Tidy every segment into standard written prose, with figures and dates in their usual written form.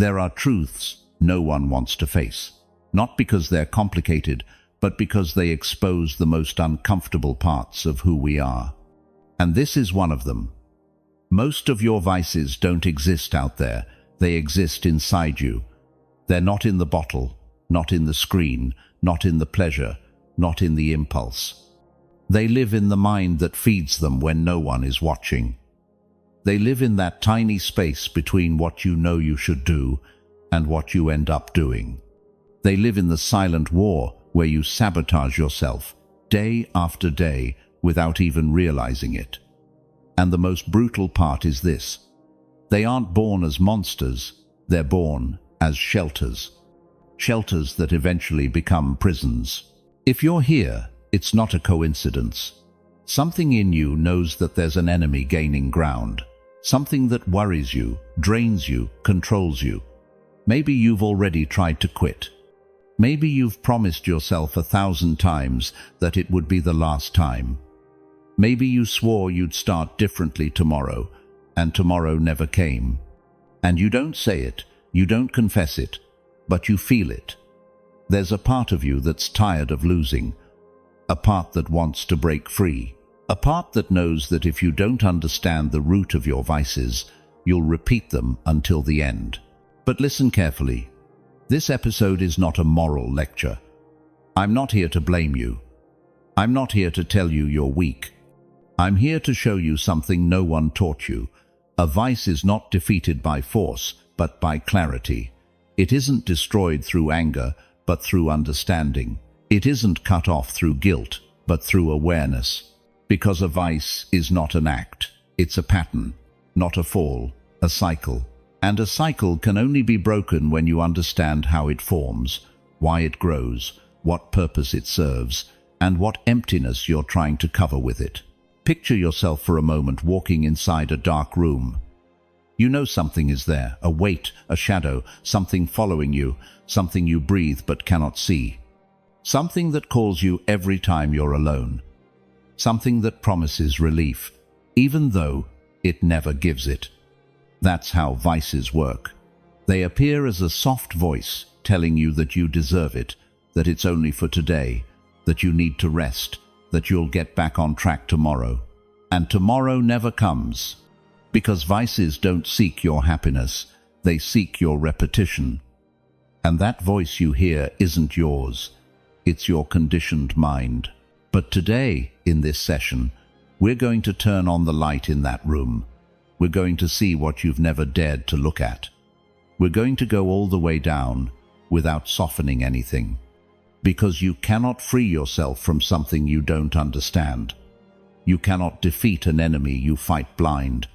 There are truths no one wants to face, not because they're complicated, but because they expose the most uncomfortable parts of who we are. And this is one of them. Most of your vices don't exist out there. They exist inside you. They're not in the bottle, not in the screen, not in the pleasure, not in the impulse. They live in the mind that feeds them when no one is watching. They live in that tiny space between what you know you should do and what you end up doing. They live in the silent war where you sabotage yourself day after day without even realizing it. And the most brutal part is this: they aren't born as monsters, they're born as shelters. Shelters that eventually become prisons. If you're here, it's not a coincidence. Something in you knows that there's an enemy gaining ground. Something that worries you, drains you, controls you. Maybe you've already tried to quit. Maybe you've promised yourself 1,000 times that it would be the last time. Maybe you swore you'd start differently tomorrow, and tomorrow never came. And you don't say it, you don't confess it, but you feel it. There's a part of you that's tired of losing, a part that wants to break free, a part that knows that if you don't understand the root of your vices, you'll repeat them until the end. But listen carefully. This episode is not a moral lecture. I'm not here to blame you. I'm not here to tell you you're weak. I'm here to show you something no one taught you. A vice is not defeated by force, but by clarity. It isn't destroyed through anger, but through understanding. It isn't cut off through guilt, but through awareness. Because a vice is not an act. It's a pattern, not a fall, a cycle. And a cycle can only be broken when you understand how it forms, why it grows, what purpose it serves, and what emptiness you're trying to cover with it. Picture yourself for a moment walking inside a dark room. You know something is there, a weight, a shadow, something following you, something you breathe but cannot see. Something that calls you every time you're alone. Something that promises relief, even though it never gives it. That's how vices work. They appear as a soft voice telling you that you deserve it, that it's only for today, that you need to rest, that you'll get back on track tomorrow. And tomorrow never comes. Because vices don't seek your happiness, they seek your repetition. And that voice you hear isn't yours, it's your conditioned mind. But today, in this session, we're going to turn on the light in that room. We're going to see what you've never dared to look at. We're going to go all the way down without softening anything. Because you cannot free yourself from something you don't understand. You cannot defeat an enemy you fight blind.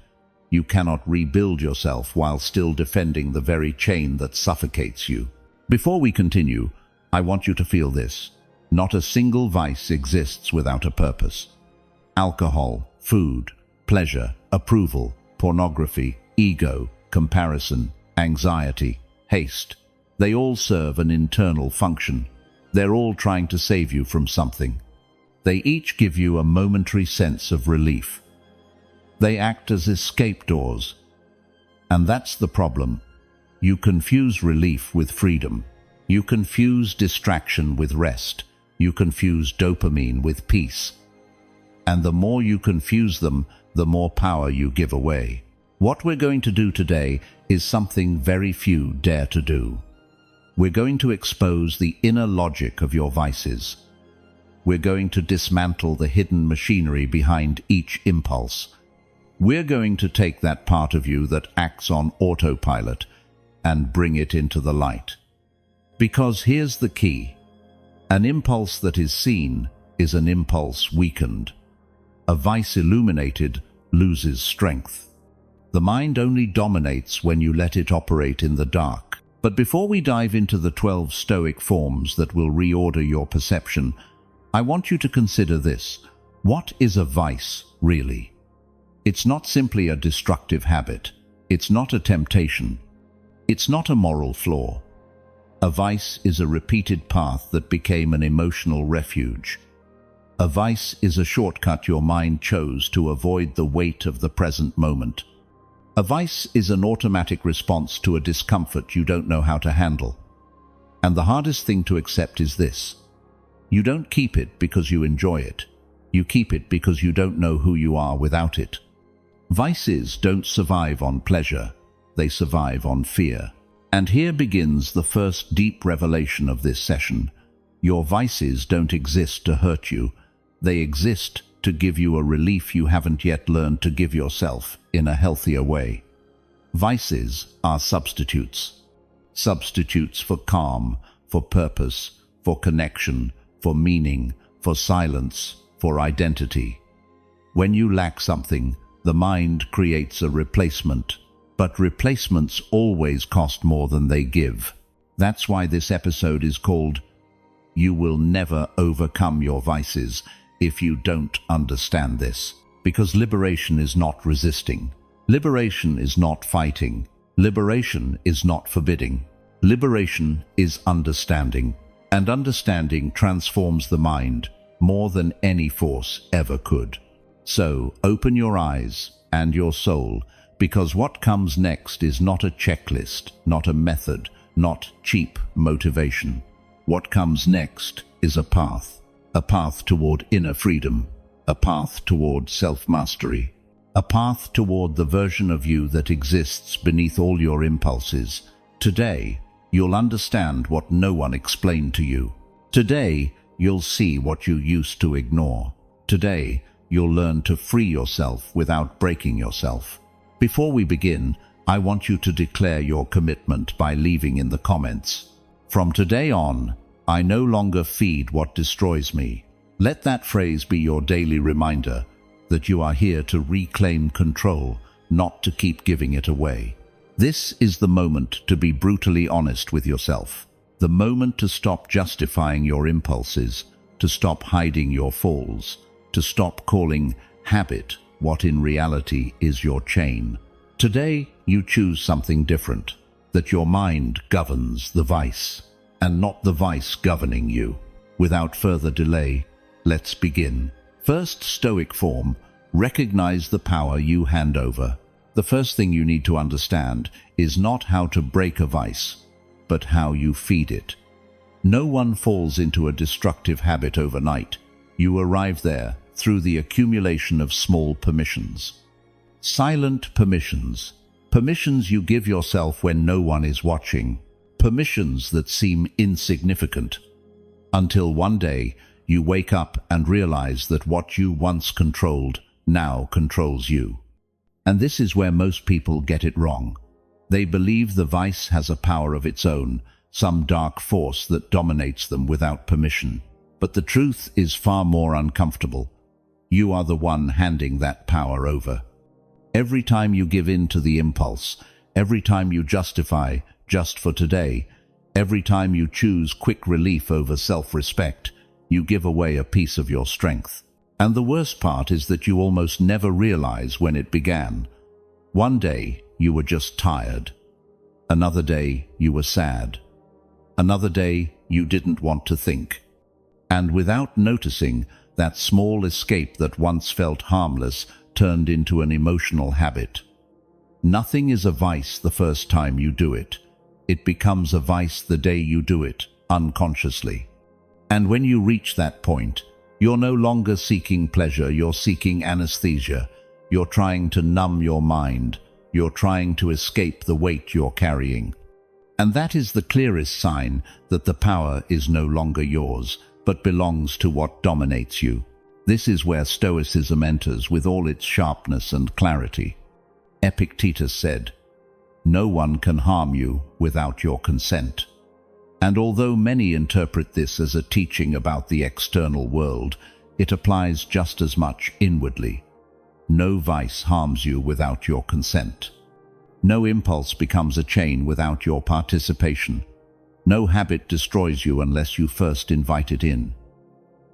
You cannot rebuild yourself while still defending the very chain that suffocates you. Before we continue, I want you to feel this. Not a single vice exists without a purpose. Alcohol, food, pleasure, approval, pornography, ego, comparison, anxiety, haste. They all serve an internal function. They're all trying to save you from something. They each give you a momentary sense of relief. They act as escape doors. And that's the problem. You confuse relief with freedom. You confuse distraction with rest. You confuse dopamine with peace. And the more you confuse them, the more power you give away. What we're going to do today is something very few dare to do. We're going to expose the inner logic of your vices. We're going to dismantle the hidden machinery behind each impulse. We're going to take that part of you that acts on autopilot and bring it into the light. Because here's the key. An impulse that is seen is an impulse weakened. A vice illuminated loses strength. The mind only dominates when you let it operate in the dark. But before we dive into the 12 Stoic forms that will reorder your perception, I want you to consider this. What is a vice, really? It's not simply a destructive habit. It's not a temptation. It's not a moral flaw. A vice is a repeated path that became an emotional refuge. A vice is a shortcut your mind chose to avoid the weight of the present moment. A vice is an automatic response to a discomfort you don't know how to handle. And the hardest thing to accept is this: you don't keep it because you enjoy it. You keep it because you don't know who you are without it. Vices don't survive on pleasure, they survive on fear. And here begins the first deep revelation of this session. Your vices don't exist to hurt you, they exist to give you a relief you haven't yet learned to give yourself in a healthier way. Vices are substitutes. Substitutes for calm, for purpose, for connection, for meaning, for silence, for identity. When you lack something, the mind creates a replacement, but replacements always cost more than they give. That's why this episode is called "You Will Never Overcome Your Vices If You Don't Understand This." Because liberation is not resisting. Liberation is not fighting. Liberation is not forbidding. Liberation is understanding. And understanding transforms the mind more than any force ever could. So open your eyes and your soul, because what comes next is not a checklist, not a method, not cheap motivation. What comes next is a path toward inner freedom, a path toward self-mastery, a path toward the version of you that exists beneath all your impulses. Today, you'll understand what no one explained to you. Today, you'll see what you used to ignore. Today, you'll learn to free yourself without breaking yourself. Before we begin, I want you to declare your commitment by leaving in the comments: "From today on, I no longer feed what destroys me." Let that phrase be your daily reminder that you are here to reclaim control, not to keep giving it away. This is the moment to be brutally honest with yourself. The moment to stop justifying your impulses, to stop hiding your falls, to stop calling habit what in reality is your chain. Today, you choose something different, that your mind governs the vice, and not the vice governing you. Without further delay, let's begin. First, Stoic form: recognize the power you hand over. The first thing you need to understand is not how to break a vice, but how you feed it. No one falls into a destructive habit overnight. You arrive there through the accumulation of small permissions. Silent permissions. Permissions you give yourself when no one is watching. Permissions that seem insignificant. Until one day, you wake up and realize that what you once controlled now controls you. And this is where most people get it wrong. They believe the vice has a power of its own, some dark force that dominates them without permission. But the truth is far more uncomfortable. You are the one handing that power over. Every time you give in to the impulse, every time you justify just for today, every time you choose quick relief over self-respect, you give away a piece of your strength. And the worst part is that you almost never realize when it began. One day, you were just tired. Another day, you were sad. Another day, you didn't want to think. And without noticing, that small escape that once felt harmless turned into an emotional habit. Nothing is a vice the first time you do it. It becomes a vice the day you do it, unconsciously. And when you reach that point, you're no longer seeking pleasure, you're seeking anesthesia. You're trying to numb your mind. You're trying to escape the weight you're carrying. And that is the clearest sign that the power is no longer yours, but belongs to what dominates you. This is where Stoicism enters with all its sharpness and clarity. Epictetus said, "No one can harm you without your consent." And although many interpret this as a teaching about the external world, it applies just as much inwardly. No vice harms you without your consent. No impulse becomes a chain without your participation. No habit destroys you unless you first invite it in.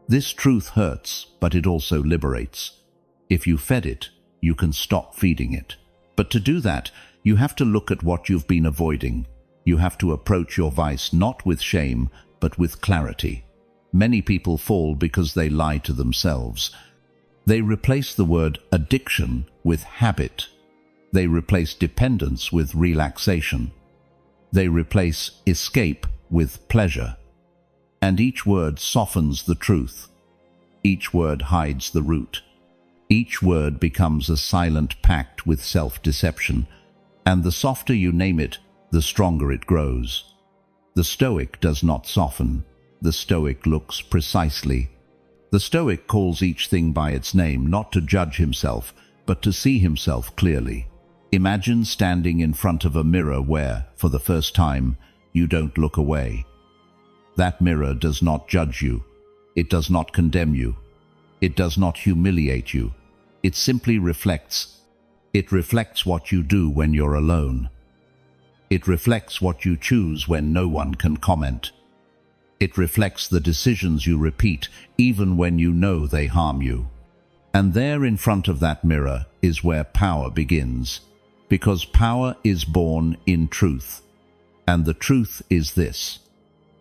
This truth hurts, but it also liberates. If you fed it, you can stop feeding it. But to do that, you have to look at what you've been avoiding. You have to approach your vice not with shame, but with clarity. Many people fall because they lie to themselves. They replace the word addiction with habit. They replace dependence with relaxation. They replace escape with pleasure. And each word softens the truth. Each word hides the root. Each word becomes a silent pact with self-deception, and the softer you name it, the stronger it grows. The Stoic does not soften. The Stoic looks precisely. The Stoic calls each thing by its name, not to judge himself, but to see himself clearly. Imagine standing in front of a mirror where, for the first time, you don't look away. That mirror does not judge you. It does not condemn you. It does not humiliate you. It simply reflects. It reflects what you do when you're alone. It reflects what you choose when no one can comment. It reflects the decisions you repeat, even when you know they harm you. And there in front of that mirror is where power begins, because power is born in truth. And the truth is this: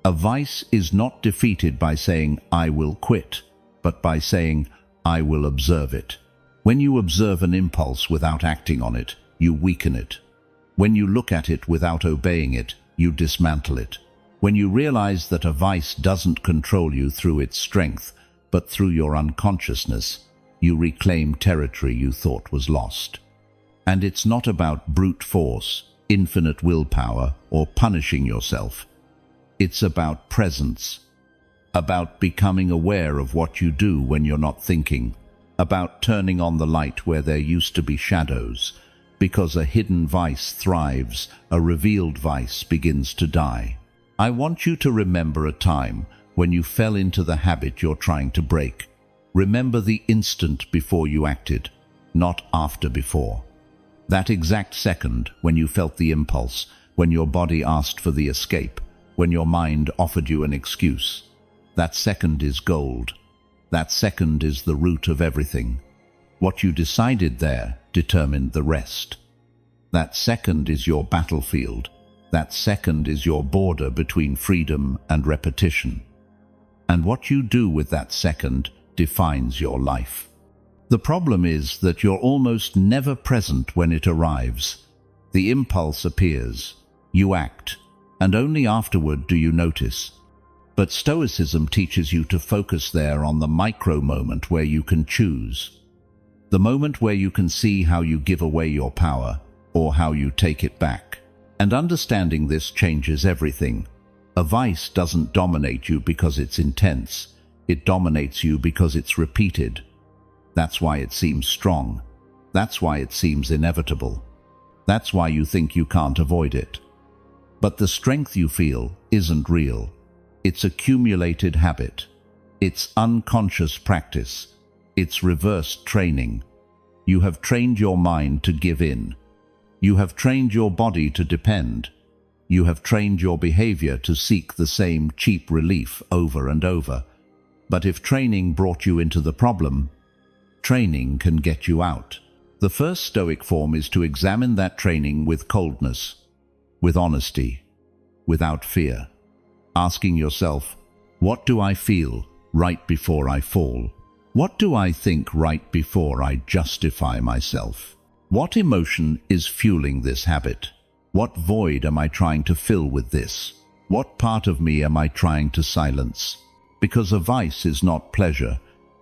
a vice is not defeated by saying, "I will quit," but by saying, "I will observe it." When you observe an impulse without acting on it, you weaken it. When you look at it without obeying it, you dismantle it. When you realize that a vice doesn't control you through its strength, but through your unconsciousness, you reclaim territory you thought was lost. And it's not about brute force, infinite willpower, or punishing yourself. It's about presence, about becoming aware of what you do when you're not thinking, about turning on the light where there used to be shadows, because a hidden vice thrives, a revealed vice begins to die. I want you to remember a time when you fell into the habit you're trying to break. Remember the instant before you acted, not after before. That exact second when you felt the impulse, when your body asked for the escape, when your mind offered you an excuse. That second is gold. That second is the root of everything. What you decided there determined the rest. That second is your battlefield. That second is your border between freedom and repetition. And what you do with that second defines your life. The problem is that you're almost never present when it arrives. The impulse appears, you act, and only afterward do you notice. But Stoicism teaches you to focus there on the micro moment where you can choose. The moment where you can see how you give away your power, or how you take it back. And understanding this changes everything. A vice doesn't dominate you because it's intense. It dominates you because it's repeated. That's why it seems strong. That's why it seems inevitable. That's why you think you can't avoid it. But the strength you feel isn't real. It's accumulated habit. It's unconscious practice. It's reversed training. You have trained your mind to give in. You have trained your body to depend. You have trained your behavior to seek the same cheap relief over and over. But if training brought you into the problem, training can get you out. The first Stoic form is to examine that training with coldness, with honesty, without fear. Asking yourself, what do I feel right before I fall? What do I think right before I justify myself? What emotion is fueling this habit? What void am I trying to fill with this? What part of me am I trying to silence? Because a vice is not pleasure,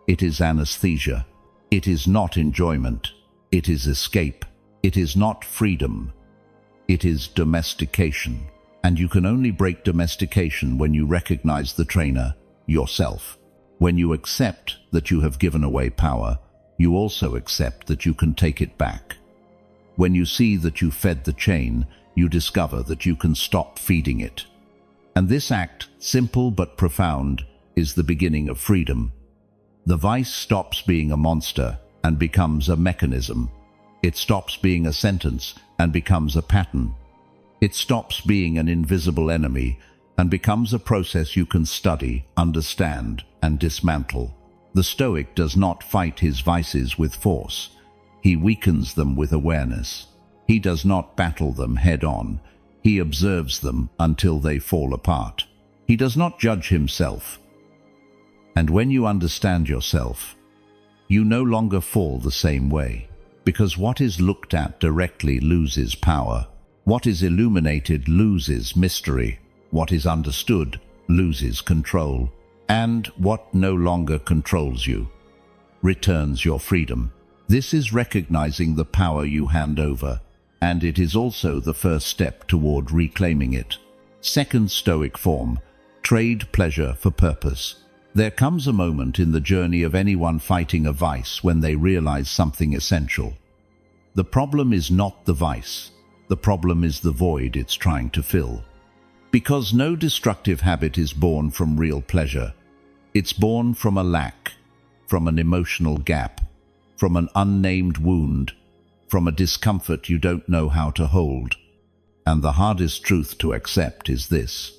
it is anesthesia. It is not enjoyment, it is escape. It is not freedom, it is domestication. And you can only break domestication when you recognize the trainer, yourself. When you accept that you have given away power, you also accept that you can take it back. When you see that you fed the chain, you discover that you can stop feeding it. And this act, simple but profound, is the beginning of freedom. The vice stops being a monster and becomes a mechanism. It stops being a sentence and becomes a pattern. It stops being an invisible enemy and becomes a process you can study, understand, and dismantle. The Stoic does not fight his vices with force. He weakens them with awareness. He does not battle them head-on. He observes them until they fall apart. He does not judge himself. And when you understand yourself, you no longer fall the same way. Because what is looked at directly loses power. What is illuminated loses mystery. What is understood loses control. And what no longer controls you returns your freedom. This is recognizing the power you hand over, and it is also the first step toward reclaiming it. Second Stoic form, trade pleasure for purpose. There comes a moment in the journey of anyone fighting a vice when they realize something essential. The problem is not the vice. The problem is the void it's trying to fill. Because no destructive habit is born from real pleasure. It's born from a lack, from an emotional gap, from an unnamed wound, from a discomfort you don't know how to hold. And the hardest truth to accept is this: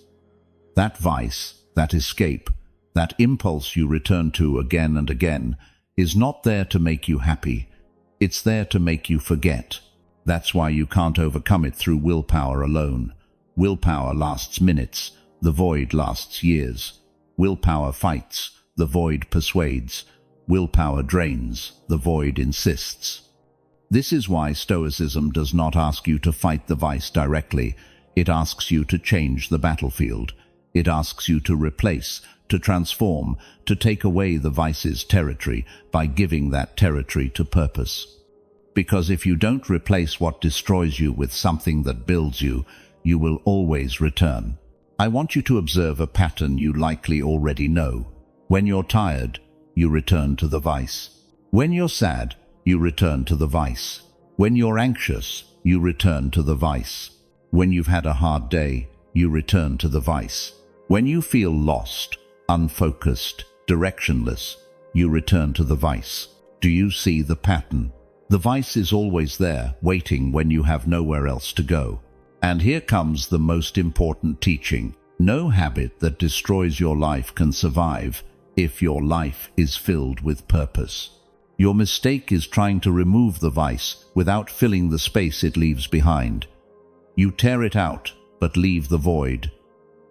that vice, that escape, that impulse you return to again and again, is not there to make you happy. It's there to make you forget. That's why you can't overcome it through willpower alone. Willpower lasts minutes, the void lasts years. Willpower fights, the void persuades. Willpower drains, the void insists. This is why Stoicism does not ask you to fight the vice directly. It asks you to change the battlefield. It asks you to replace, to transform, to take away the vice's territory by giving that territory to purpose. Because if you don't replace what destroys you with something that builds you, you will always return. I want you to observe a pattern you likely already know. When you're tired, you return to the vice. When you're sad, you return to the vice. When you're anxious, you return to the vice. When you've had a hard day, you return to the vice. When you feel lost, unfocused, directionless, you return to the vice. Do you see the pattern? The vice is always there, waiting when you have nowhere else to go. And here comes the most important teaching. No habit that destroys your life can survive if your life is filled with purpose. Your mistake is trying to remove the vice without filling the space it leaves behind. You tear it out, but leave the void.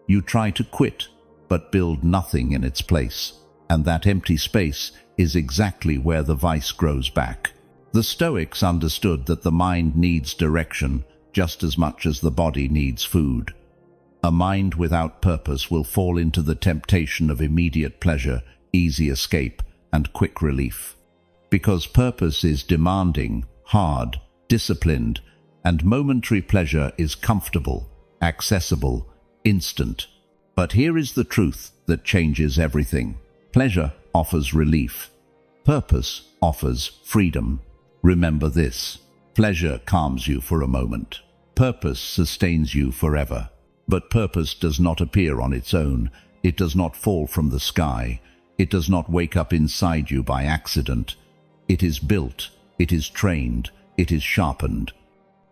You try to quit, but build nothing in its place. And that empty space is exactly where the vice grows back. The Stoics understood that the mind needs direction just as much as the body needs food. A mind without purpose will fall into the temptation of immediate pleasure, easy escape, and quick relief. Because purpose is demanding, hard, disciplined, and momentary pleasure is comfortable, accessible, instant. But here is the truth that changes everything. Pleasure offers relief. Purpose offers freedom. Remember this: pleasure calms you for a moment. Purpose sustains you forever. But purpose does not appear on its own. It does not fall from the sky. It does not wake up inside you by accident. It is built, it is trained, it is sharpened.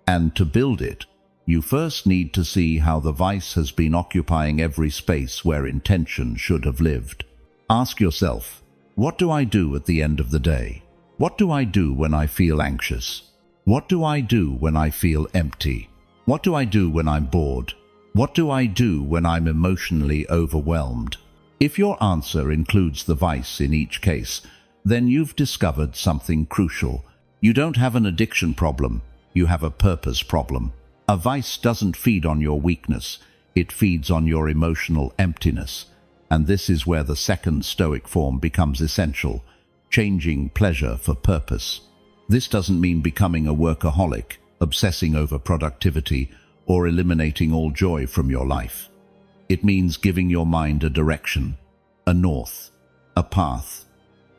And to build it, you first need to see how the vice has been occupying every space where intention should have lived. Ask yourself, what do I do at the end of the day? What do I do when I feel anxious? What do I do when I feel empty? What do I do when I'm bored? What do I do when I'm emotionally overwhelmed? If your answer includes the vice in each case, then you've discovered something crucial. You don't have an addiction problem, you have a purpose problem. A vice doesn't feed on your weakness, it feeds on your emotional emptiness. And this is where the second Stoic form becomes essential: changing pleasure for purpose. This doesn't mean becoming a workaholic, obsessing over productivity, or eliminating all joy from your life. It means giving your mind a direction, a north, a path,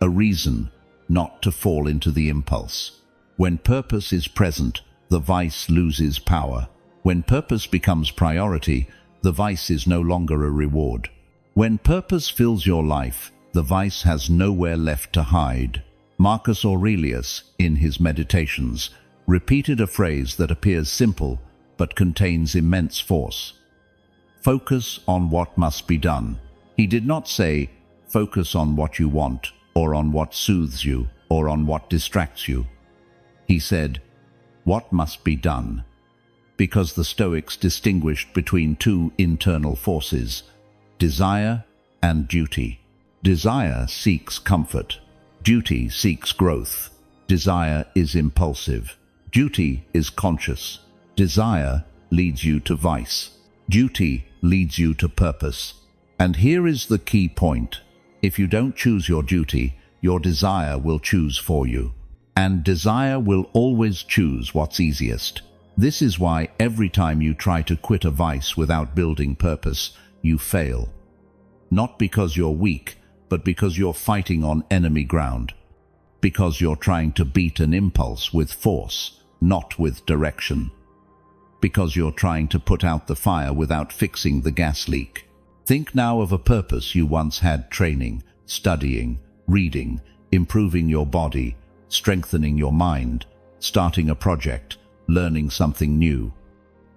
a reason not to fall into the impulse. When purpose is present, the vice loses power. When purpose becomes priority, the vice is no longer a reward. When purpose fills your life, the vice has nowhere left to hide. Marcus Aurelius, in his Meditations, repeated a phrase that appears simple but contains immense force. Focus on what must be done. He did not say, focus on what you want, or on what soothes you, or on what distracts you. He said, what must be done? Because the Stoics distinguished between two internal forces, desire and duty. Desire seeks comfort. Duty seeks growth. Desire is impulsive. Duty is conscious. Desire leads you to vice. Duty leads you to purpose. And here is the key point. If you don't choose your duty, your desire will choose for you. And desire will always choose what's easiest. This is why every time you try to quit a vice without building purpose, you fail. Not because you're weak, but because you're fighting on enemy ground. Because you're trying to beat an impulse with force, not with direction. Because you're trying to put out the fire without fixing the gas leak. Think now of a purpose you once had: training, studying, reading, improving your body, strengthening your mind, starting a project, learning something new.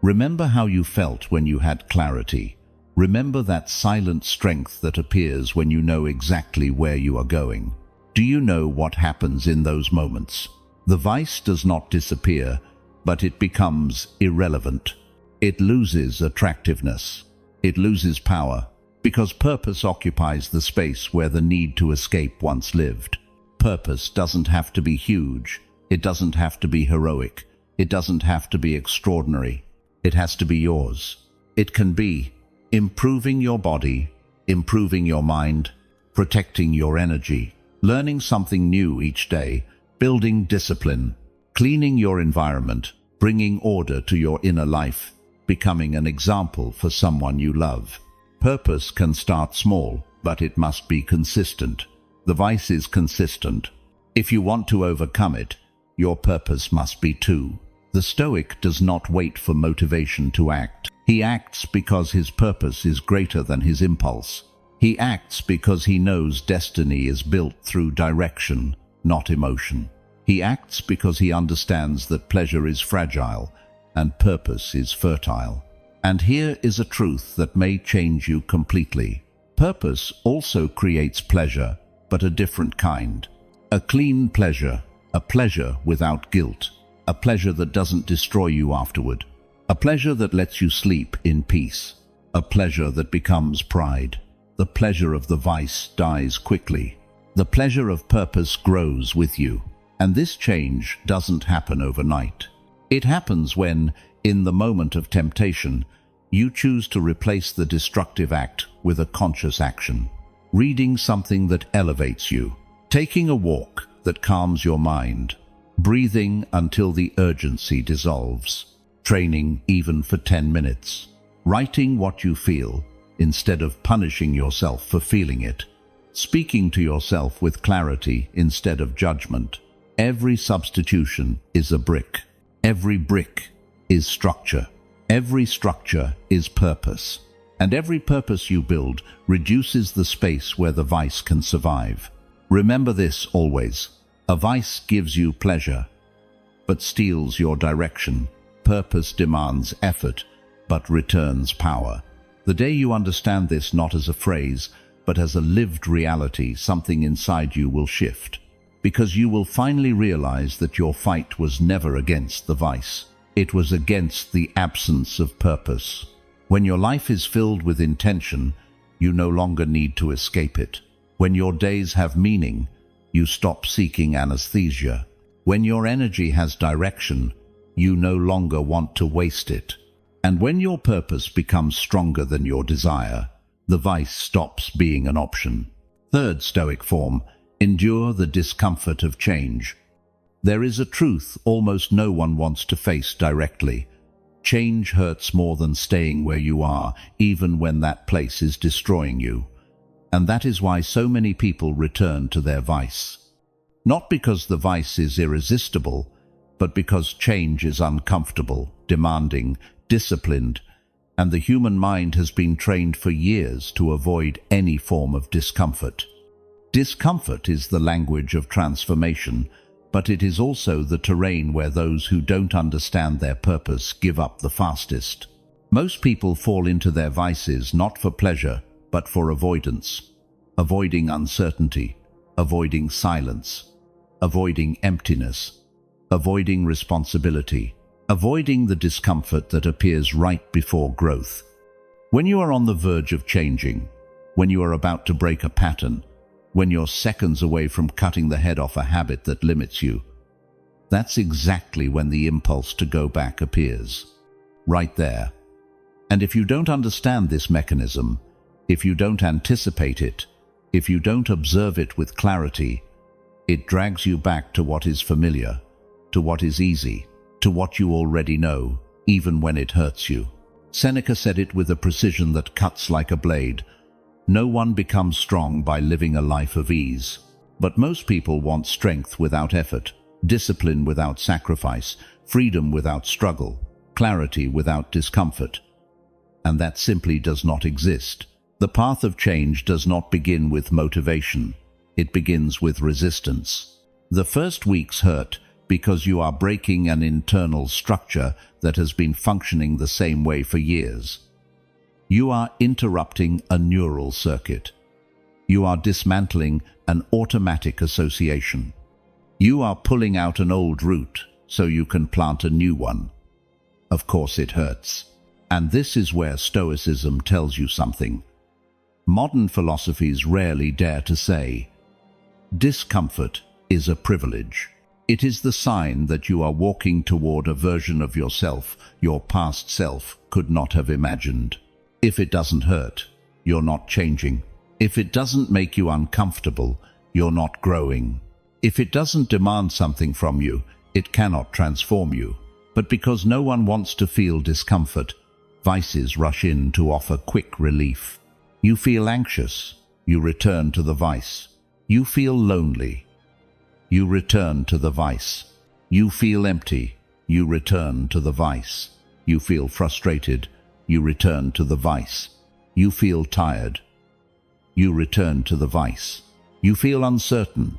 Remember how you felt when you had clarity. Remember that silent strength that appears when you know exactly where you are going. Do you know what happens in those moments? The vice does not disappear, but it becomes irrelevant. It loses attractiveness. It loses power, because purpose occupies the space where the need to escape once lived. Purpose doesn't have to be huge. It doesn't have to be heroic. It doesn't have to be extraordinary. It has to be yours. It can be improving your body, improving your mind, protecting your energy, learning something new each day, building discipline, cleaning your environment, bringing order to your inner life, becoming an example for someone you love. Purpose can start small, but it must be consistent. The vice is consistent. If you want to overcome it, your purpose must be too. The Stoic does not wait for motivation to act. He acts because his purpose is greater than his impulse. He acts because he knows destiny is built through direction, not emotion. He acts because he understands that pleasure is fragile and purpose is fertile. And here is a truth that may change you completely. Purpose also creates pleasure, but a different kind. A clean pleasure, a pleasure without guilt, a pleasure that doesn't destroy you afterward, a pleasure that lets you sleep in peace, a pleasure that becomes pride. The pleasure of the vice dies quickly. The pleasure of purpose grows with you. And this change doesn't happen overnight. It happens when, in the moment of temptation, you choose to replace the destructive act with a conscious action. Reading something that elevates you, taking a walk that calms your mind, breathing until the urgency dissolves, training even for 10 minutes, writing what you feel instead of punishing yourself for feeling it, speaking to yourself with clarity instead of judgment. Every substitution is a brick. Every brick is structure. Every structure is purpose. And every purpose you build reduces the space where the vice can survive. Remember this always. A vice gives you pleasure, but steals your direction. Purpose demands effort, but returns power. The day you understand this not as a phrase, but as a lived reality, something inside you will shift. Because you will finally realize that your fight was never against the vice. It was against the absence of purpose. When your life is filled with intention, you no longer need to escape it. When your days have meaning, you stop seeking anesthesia. When your energy has direction, you no longer want to waste it. And when your purpose becomes stronger than your desire, the vice stops being an option. Third Stoic form: endure the discomfort of change. There is a truth almost no one wants to face directly. Change hurts more than staying where you are, even when that place is destroying you. And that is why so many people return to their vice. Not because the vice is irresistible, but because change is uncomfortable, demanding, disciplined, and the human mind has been trained for years to avoid any form of discomfort. Discomfort is the language of transformation, but it is also the terrain where those who don't understand their purpose give up the fastest. Most people fall into their vices not for pleasure, but for avoidance. Avoiding uncertainty, avoiding silence, avoiding emptiness, avoiding responsibility, avoiding the discomfort that appears right before growth. When you are on the verge of changing, when you are about to break a pattern, when you're seconds away from cutting the head off a habit that limits you, That's exactly when the impulse to go back appears. Right there. And if you don't understand this mechanism, if you don't anticipate it, if you don't observe it with clarity, it drags you back to what is familiar, to what is easy, to what you already know, even when it hurts you. Seneca said it with a precision that cuts like a blade. No one becomes strong by living a life of ease. But most people want strength without effort, discipline without sacrifice, freedom without struggle, clarity without discomfort. And that simply does not exist. The path of change does not begin with motivation. It begins with resistance. The first weeks hurt because you are breaking an internal structure that has been functioning the same way for years. You are interrupting a neural circuit. You are dismantling an automatic association. You are pulling out an old root so you can plant a new one. Of course it hurts. And this is where Stoicism tells you something. Modern philosophies rarely dare to say, discomfort is a privilege. It is the sign that you are walking toward a version of yourself your past self could not have imagined. If it doesn't hurt, you're not changing. If it doesn't make you uncomfortable, you're not growing. If it doesn't demand something from you, it cannot transform you. But because no one wants to feel discomfort, vices rush in to offer quick relief. You feel anxious, you return to the vice. You feel lonely, you return to the vice. You feel empty, you return to the vice. You feel frustrated, you return to the vice. You feel tired, you return to the vice. You feel uncertain,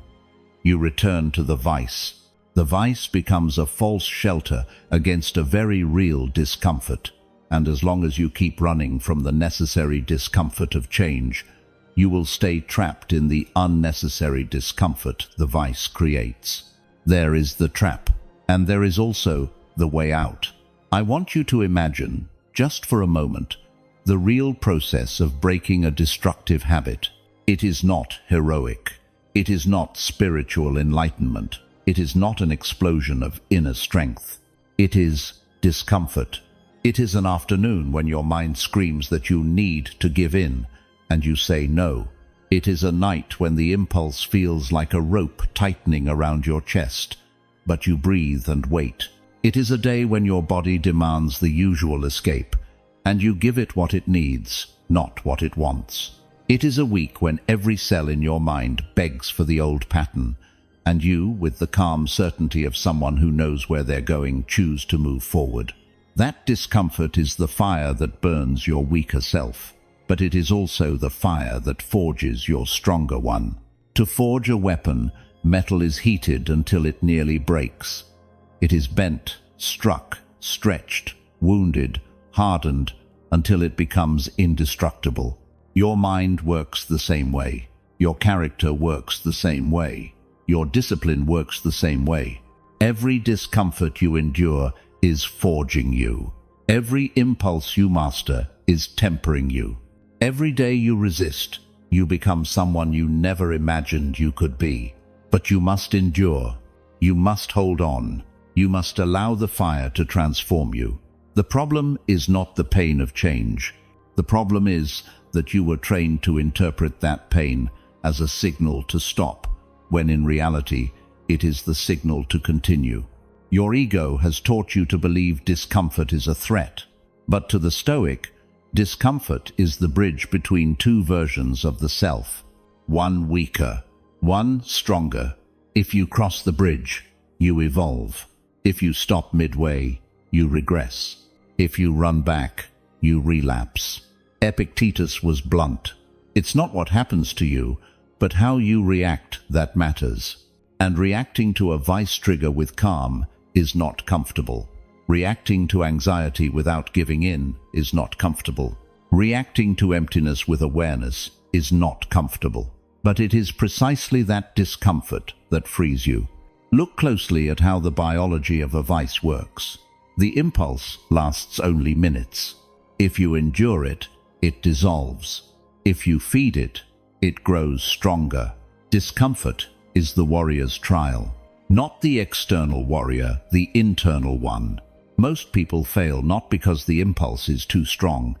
you return to the vice. The vice becomes a false shelter against a very real discomfort. And as long as you keep running from the necessary discomfort of change, you will stay trapped in the unnecessary discomfort the vice creates. There is the trap, and there is also the way out. I want you to imagine, just for a moment, the real process of breaking a destructive habit. It is not heroic. It is not spiritual enlightenment. It is not an explosion of inner strength. It is discomfort. It is an afternoon when your mind screams that you need to give in, and you say no. It is a night when the impulse feels like a rope tightening around your chest, but you breathe and wait. It is a day when your body demands the usual escape, and you give it what it needs, not what it wants. It is a week when every cell in your mind begs for the old pattern, and you, with the calm certainty of someone who knows where they're going, choose to move forward. That discomfort is the fire that burns your weaker self, but it is also the fire that forges your stronger one. To forge a weapon, metal is heated until it nearly breaks. It is bent, struck, stretched, wounded, hardened, until it becomes indestructible. Your mind works the same way. Your character works the same way. Your discipline works the same way. Every discomfort you endure is forging you. Every impulse you master is tempering you. Every day you resist, you become someone you never imagined you could be. But you must endure. You must hold on. You must allow the fire to transform you. The problem is not the pain of change. The problem is that you were trained to interpret that pain as a signal to stop, when in reality, it is the signal to continue. Your ego has taught you to believe discomfort is a threat. But to the Stoic, discomfort is the bridge between two versions of the self. One weaker, one stronger. If you cross the bridge, you evolve. If you stop midway, you regress. If you run back, you relapse. Epictetus was blunt. It's not what happens to you, but how you react that matters. And reacting to a vice trigger with calm is not comfortable. Reacting to anxiety without giving in is not comfortable. Reacting to emptiness with awareness is not comfortable. But it is precisely that discomfort that frees you. Look closely at how the biology of a vice works. The impulse lasts only minutes. If you endure it, it dissolves. If you feed it, it grows stronger. Discomfort is the warrior's trial. Not the external warrior, the internal one. Most people fail not because the impulse is too strong,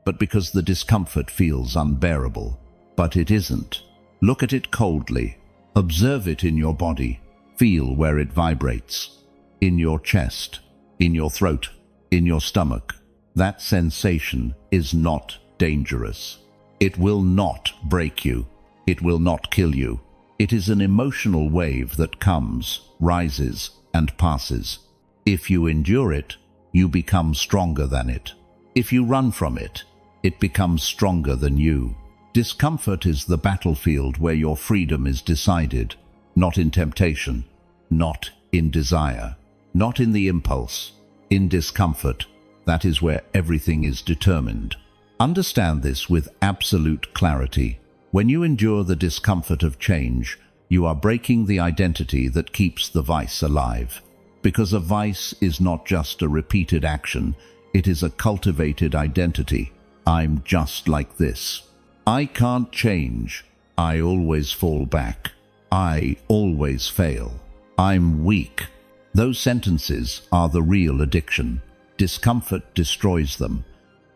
but because the discomfort feels unbearable. But it isn't. Look at it coldly. Observe it in your body. Feel where it vibrates. In your chest, in your throat, in your stomach. That sensation is not dangerous. It will not break you. It will not kill you. It is an emotional wave that comes, rises, and passes. If you endure it, you become stronger than it. If you run from it, it becomes stronger than you. Discomfort is the battlefield where your freedom is decided, not in temptation, not in desire, not in the impulse. In discomfort, that is where everything is determined. Understand this with absolute clarity. When you endure the discomfort of change, you are breaking the identity that keeps the vice alive. Because a vice is not just a repeated action, it is a cultivated identity. I'm just like this. I can't change. I always fall back. I always fail. I'm weak. Those sentences are the real addiction. Discomfort destroys them,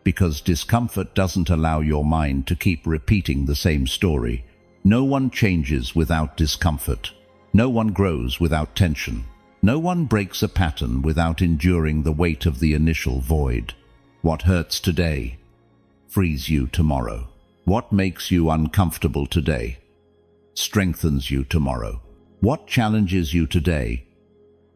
because discomfort doesn't allow your mind to keep repeating the same story. No one changes without discomfort. No one grows without tension. No one breaks a pattern without enduring the weight of the initial void. What hurts today frees you tomorrow. What makes you uncomfortable today strengthens you tomorrow. What challenges you today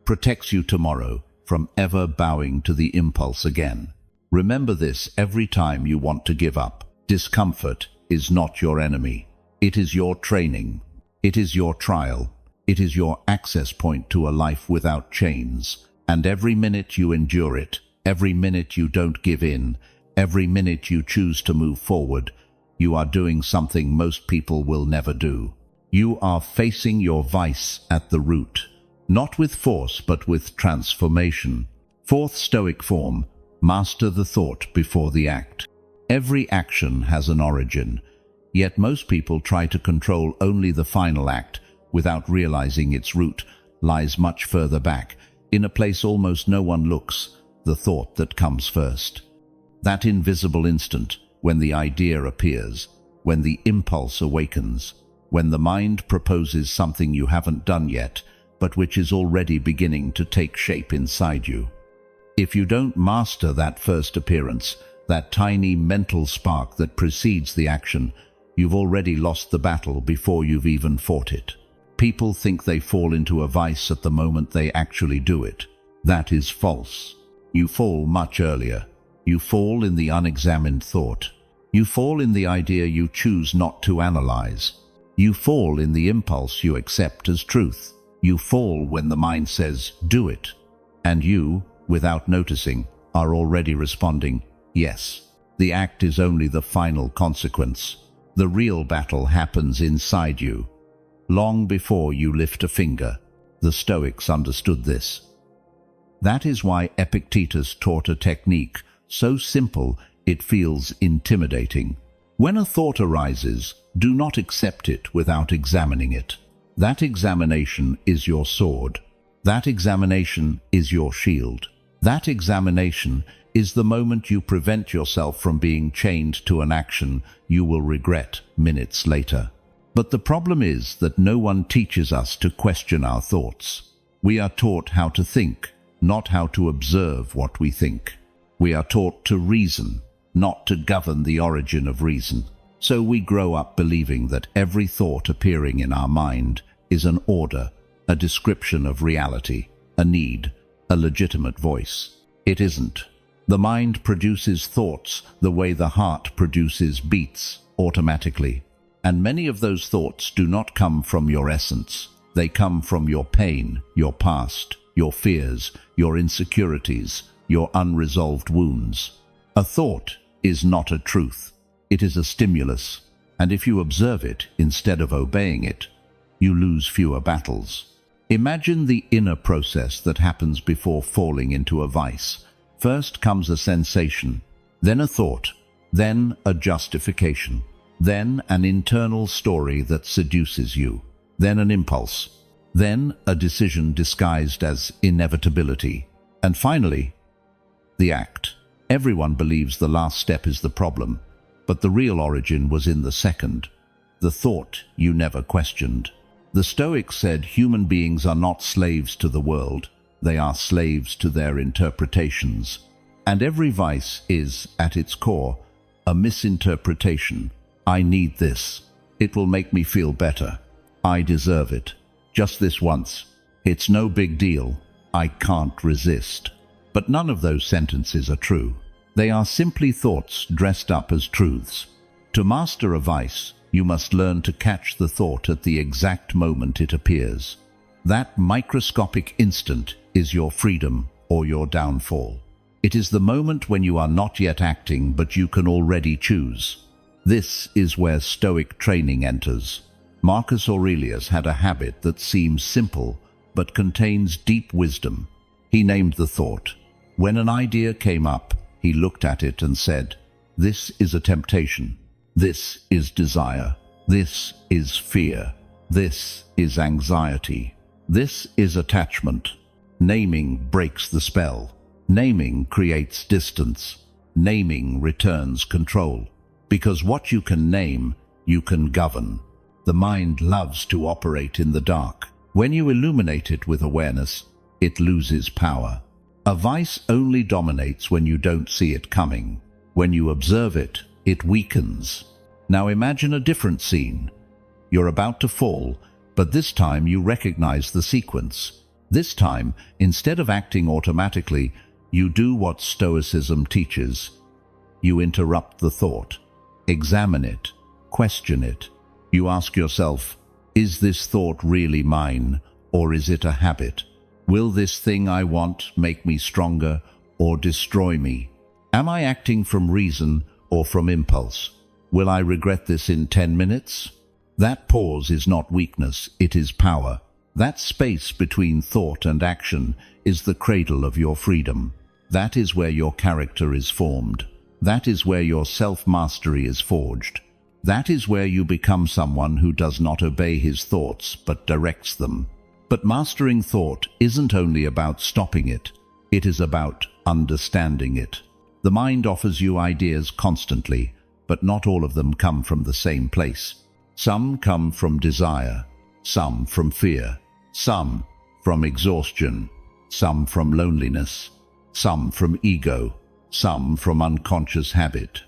protects you tomorrow from ever bowing to the impulse again. Remember this every time you want to give up. Discomfort is not your enemy. It is your training. It is your trial. It is your access point to a life without chains. And every minute you endure it, every minute you don't give in, every minute you choose to move forward, you are doing something most people will never do. You are facing your vice at the root, not with force but with transformation. Fourth Stoic form, master the thought before the act. Every action has an origin, yet most people try to control only the final act without realizing its root lies much further back, in a place almost no one looks, the thought that comes first. That invisible instant when the idea appears, when the impulse awakens, when the mind proposes something you haven't done yet, but which is already beginning to take shape inside you. If you don't master that first appearance, that tiny mental spark that precedes the action, you've already lost the battle before you've even fought it. People think they fall into a vice at the moment they actually do it. That is false. You fall much earlier. You fall in the unexamined thought. You fall in the idea you choose not to analyze. You fall in the impulse you accept as truth. You fall when the mind says, do it. And you, without noticing, are already responding, yes. The act is only the final consequence. The real battle happens inside you. Long before you lift a finger, the Stoics understood this. That is why Epictetus taught a technique so simple it feels intimidating. When a thought arises, do not accept it without examining it. That examination is your sword. That examination is your shield. That examination is the moment you prevent yourself from being chained to an action you will regret minutes later. But the problem is that no one teaches us to question our thoughts. We are taught how to think, not how to observe what we think. We are taught to reason, not to govern the origin of reason. So we grow up believing that every thought appearing in our mind is an order, a description of reality, a need, a legitimate voice. It isn't. The mind produces thoughts the way the heart produces beats, automatically. And many of those thoughts do not come from your essence. They come from your pain, your past, your fears, your insecurities, your unresolved wounds. A thought is not a truth. It is a stimulus, and if you observe it instead of obeying it, you lose fewer battles. Imagine the inner process that happens before falling into a vice. First comes a sensation, then a thought, then a justification, then an internal story that seduces you, then an impulse, then a decision disguised as inevitability, and finally, the act. Everyone believes the last step is the problem, but the real origin was in the second, the thought you never questioned. The Stoics said human beings are not slaves to the world, they are slaves to their interpretations. And every vice is, at its core, a misinterpretation. I need this. It will make me feel better. I deserve it. Just this once. It's no big deal. I can't resist. But none of those sentences are true. They are simply thoughts dressed up as truths. To master a vice, you must learn to catch the thought at the exact moment it appears. That microscopic instant is your freedom or your downfall. It is the moment when you are not yet acting, but you can already choose. This is where Stoic training enters. Marcus Aurelius had a habit that seems simple, but contains deep wisdom. He named the thought. When an idea came up, he looked at it and said, "This is a temptation. This is desire. This is fear. This is anxiety. This is attachment." Naming breaks the spell. Naming creates distance. Naming returns control. Because what you can name, you can govern. The mind loves to operate in the dark. When you illuminate it with awareness, it loses power. A vice only dominates when you don't see it coming. When you observe it, it weakens. Now imagine a different scene. You're about to fall, but this time you recognize the sequence. This time, instead of acting automatically, you do what Stoicism teaches. You interrupt the thought, examine it, question it. You ask yourself, is this thought really mine, or is it a habit? Will this thing I want make me stronger or destroy me? Am I acting from reason or from impulse? Will I regret this in 10 minutes? That pause is not weakness, it is power. That space between thought and action is the cradle of your freedom. That is where your character is formed. That is where your self-mastery is forged. That is where you become someone who does not obey his thoughts but directs them. But mastering thought isn't only about stopping it, it is about understanding it. The mind offers you ideas constantly, but not all of them come from the same place. Some come from desire, some from fear, some from exhaustion, some from loneliness, some from ego, some from unconscious habit.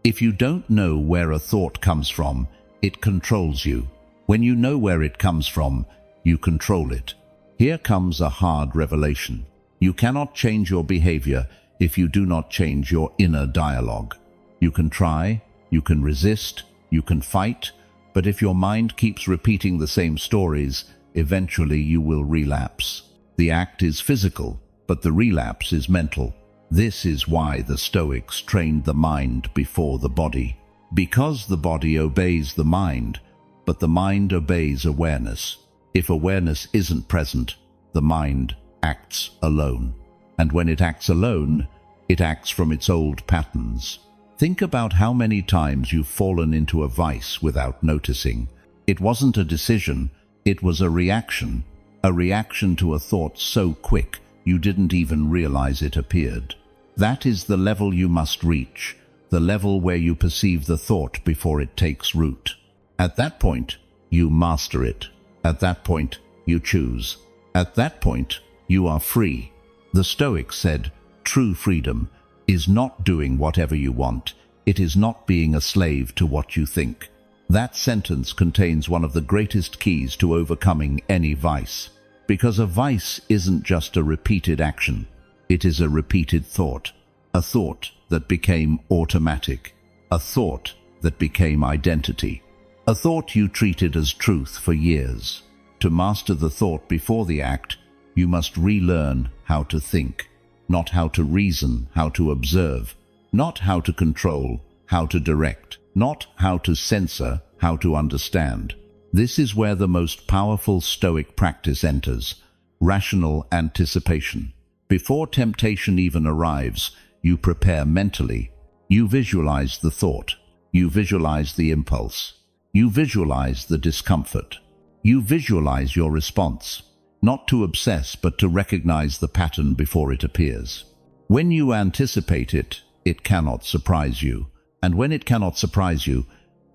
If you don't know where a thought comes from, it controls you. When you know where it comes from, you control it. Here comes a hard revelation. You cannot change your behavior if you do not change your inner dialogue. You can try, you can resist, you can fight, but if your mind keeps repeating the same stories, eventually you will relapse. The act is physical, but the relapse is mental. This is why the Stoics trained the mind before the body. Because the body obeys the mind, but the mind obeys awareness. If awareness isn't present, the mind acts alone. And when it acts alone, it acts from its old patterns. Think about how many times you've fallen into a vice without noticing. It wasn't a decision, it was a reaction to a thought so quick you didn't even realize it appeared. That is the level you must reach, the level where you perceive the thought before it takes root. At that point, you master it. At that point, you choose. At that point, you are free. The Stoics said, true freedom is not doing whatever you want. It is not being a slave to what you think. That sentence contains one of the greatest keys to overcoming any vice. Because a vice isn't just a repeated action. It is a repeated thought. A thought that became automatic. A thought that became identity. A thought you treated as truth for years. To master the thought before the act, you must relearn how to think. Not how to reason, how to observe. Not how to control, how to direct. Not how to censor, how to understand. This is where the most powerful Stoic practice enters. Rational anticipation. Before temptation even arrives, you prepare mentally. You visualize the thought. You visualize the impulse. You visualize the discomfort. You visualize your response, not to obsess but to recognize the pattern before it appears. When you anticipate it, it cannot surprise you, and when it cannot surprise you,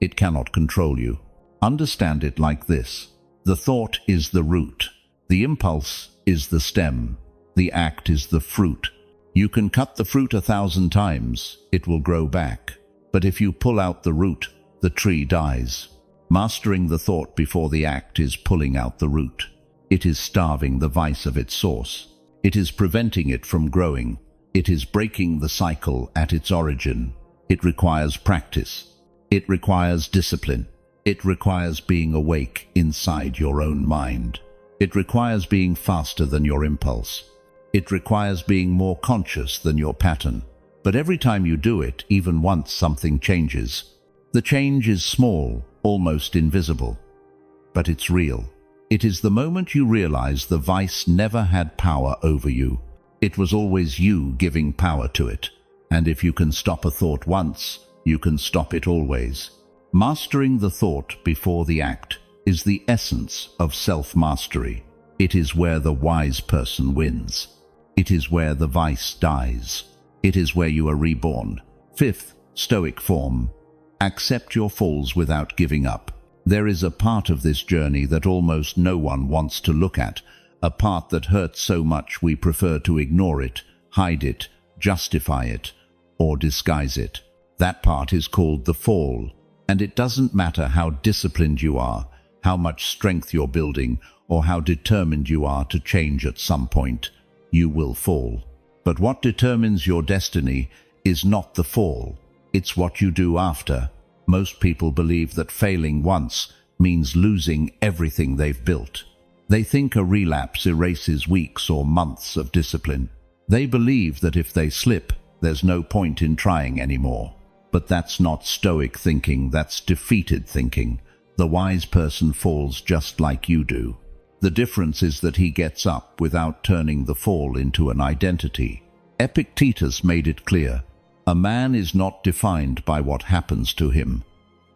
it cannot control you. Understand it like this: the thought is the root, the impulse is the stem, the act is the fruit. You can cut the fruit 1,000 times, it will grow back. But if you pull out the root, the tree dies. Mastering the thought before the act is pulling out the root. It is starving the vice of its source. It is preventing it from growing. It is breaking the cycle at its origin. It requires practice. It requires discipline. It requires being awake inside your own mind. It requires being faster than your impulse. It requires being more conscious than your pattern. But every time you do it, even once, something changes. The change is small, almost invisible. But it's real. It is the moment you realize the vice never had power over you. It was always you giving power to it. And if you can stop a thought once, you can stop it always. Mastering the thought before the act is the essence of self-mastery. It is where the wise person wins. It is where the vice dies. It is where you are reborn. Fifth, Stoic form. Accept your falls without giving up. There is a part of this journey that almost no one wants to look at, a part that hurts so much we prefer to ignore it, hide it, justify it, or disguise it. That part is called the fall, and it doesn't matter how disciplined you are, how much strength you're building, or how determined you are to change at some point, you will fall. But what determines your destiny is not the fall, it's what you do after. Most people believe that failing once means losing everything they've built. They think a relapse erases weeks or months of discipline. They believe that if they slip, there's no point in trying anymore. But that's not Stoic thinking, that's defeated thinking. The wise person falls just like you do. The difference is that he gets up without turning the fall into an identity. Epictetus made it clear: a man is not defined by what happens to him,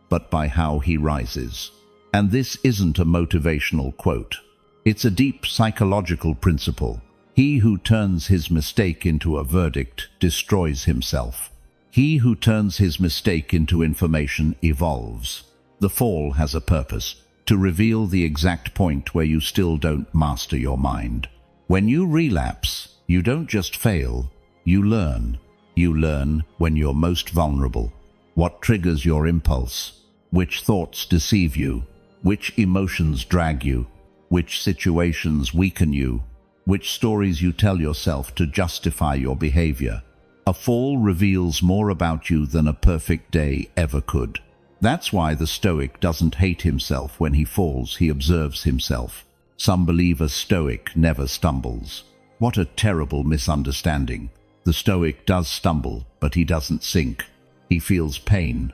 but by how he rises. And this isn't a motivational quote. It's a deep psychological principle. He who turns his mistake into a verdict destroys himself. He who turns his mistake into information evolves. The fall has a purpose: to reveal the exact point where you still don't master your mind. When you relapse, you don't just fail, you learn. You learn when you're most vulnerable. What triggers your impulse? Which thoughts deceive you? Which emotions drag you? Which situations weaken you? Which stories you tell yourself to justify your behavior? A fall reveals more about you than a perfect day ever could. That's why the Stoic doesn't hate himself when he falls, he observes himself. Some believe a Stoic never stumbles. What a terrible misunderstanding. The Stoic does stumble, but he doesn't sink. He feels pain,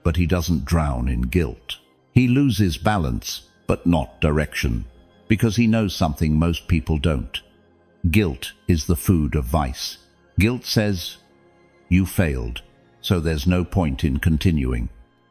but he doesn't drown in guilt. He loses balance, but not direction, because he knows something most people don't. Guilt is the food of vice. Guilt says, you failed, so there's no point in continuing.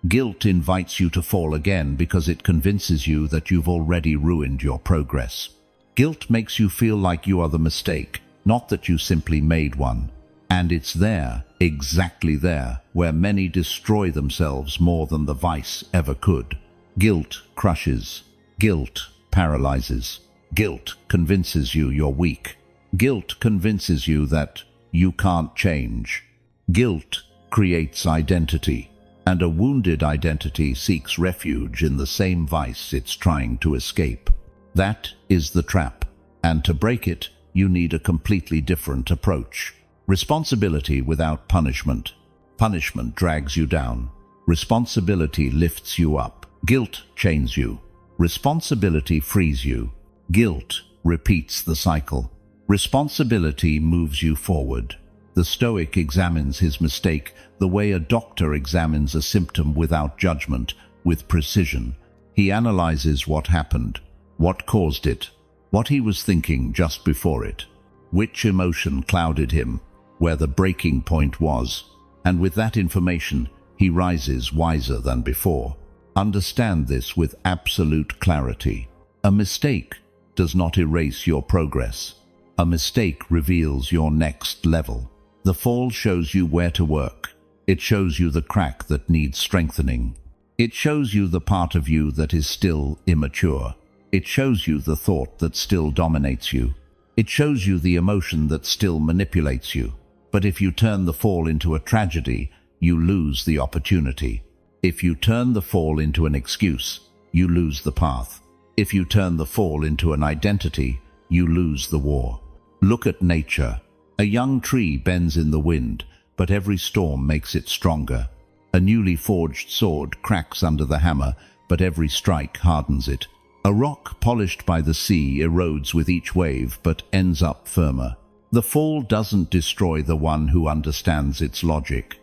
Guilt invites you to fall again because it convinces you that you've already ruined your progress. Guilt makes you feel like you are the mistake, not that you simply made one. And it's there, exactly there, where many destroy themselves more than the vice ever could. Guilt crushes. Guilt paralyzes. Guilt convinces you you're weak. Guilt convinces you that you can't change. Guilt creates identity, and a wounded identity seeks refuge in the same vice it's trying to escape. That is the trap, and to break it, you need a completely different approach. Responsibility without punishment. Punishment drags you down. Responsibility lifts you up. Guilt chains you. Responsibility frees you. Guilt repeats the cycle. Responsibility moves you forward. The Stoic examines his mistake the way a doctor examines a symptom without judgment, with precision. He analyzes what happened, what caused it, what he was thinking just before it, which emotion clouded him, where the breaking point was, and with that information, he rises wiser than before. Understand this with absolute clarity. A mistake does not erase your progress. A mistake reveals your next level. The fall shows you where to work. It shows you the crack that needs strengthening. It shows you the part of you that is still immature. It shows you the thought that still dominates you. It shows you the emotion that still manipulates you. But if you turn the fall into a tragedy, you lose the opportunity. If you turn the fall into an excuse, you lose the path. If you turn the fall into an identity, you lose the war. Look at nature. A young tree bends in the wind, but every storm makes it stronger. A newly forged sword cracks under the hammer, but every strike hardens it. A rock polished by the sea erodes with each wave, but ends up firmer. The fall doesn't destroy the one who understands its logic.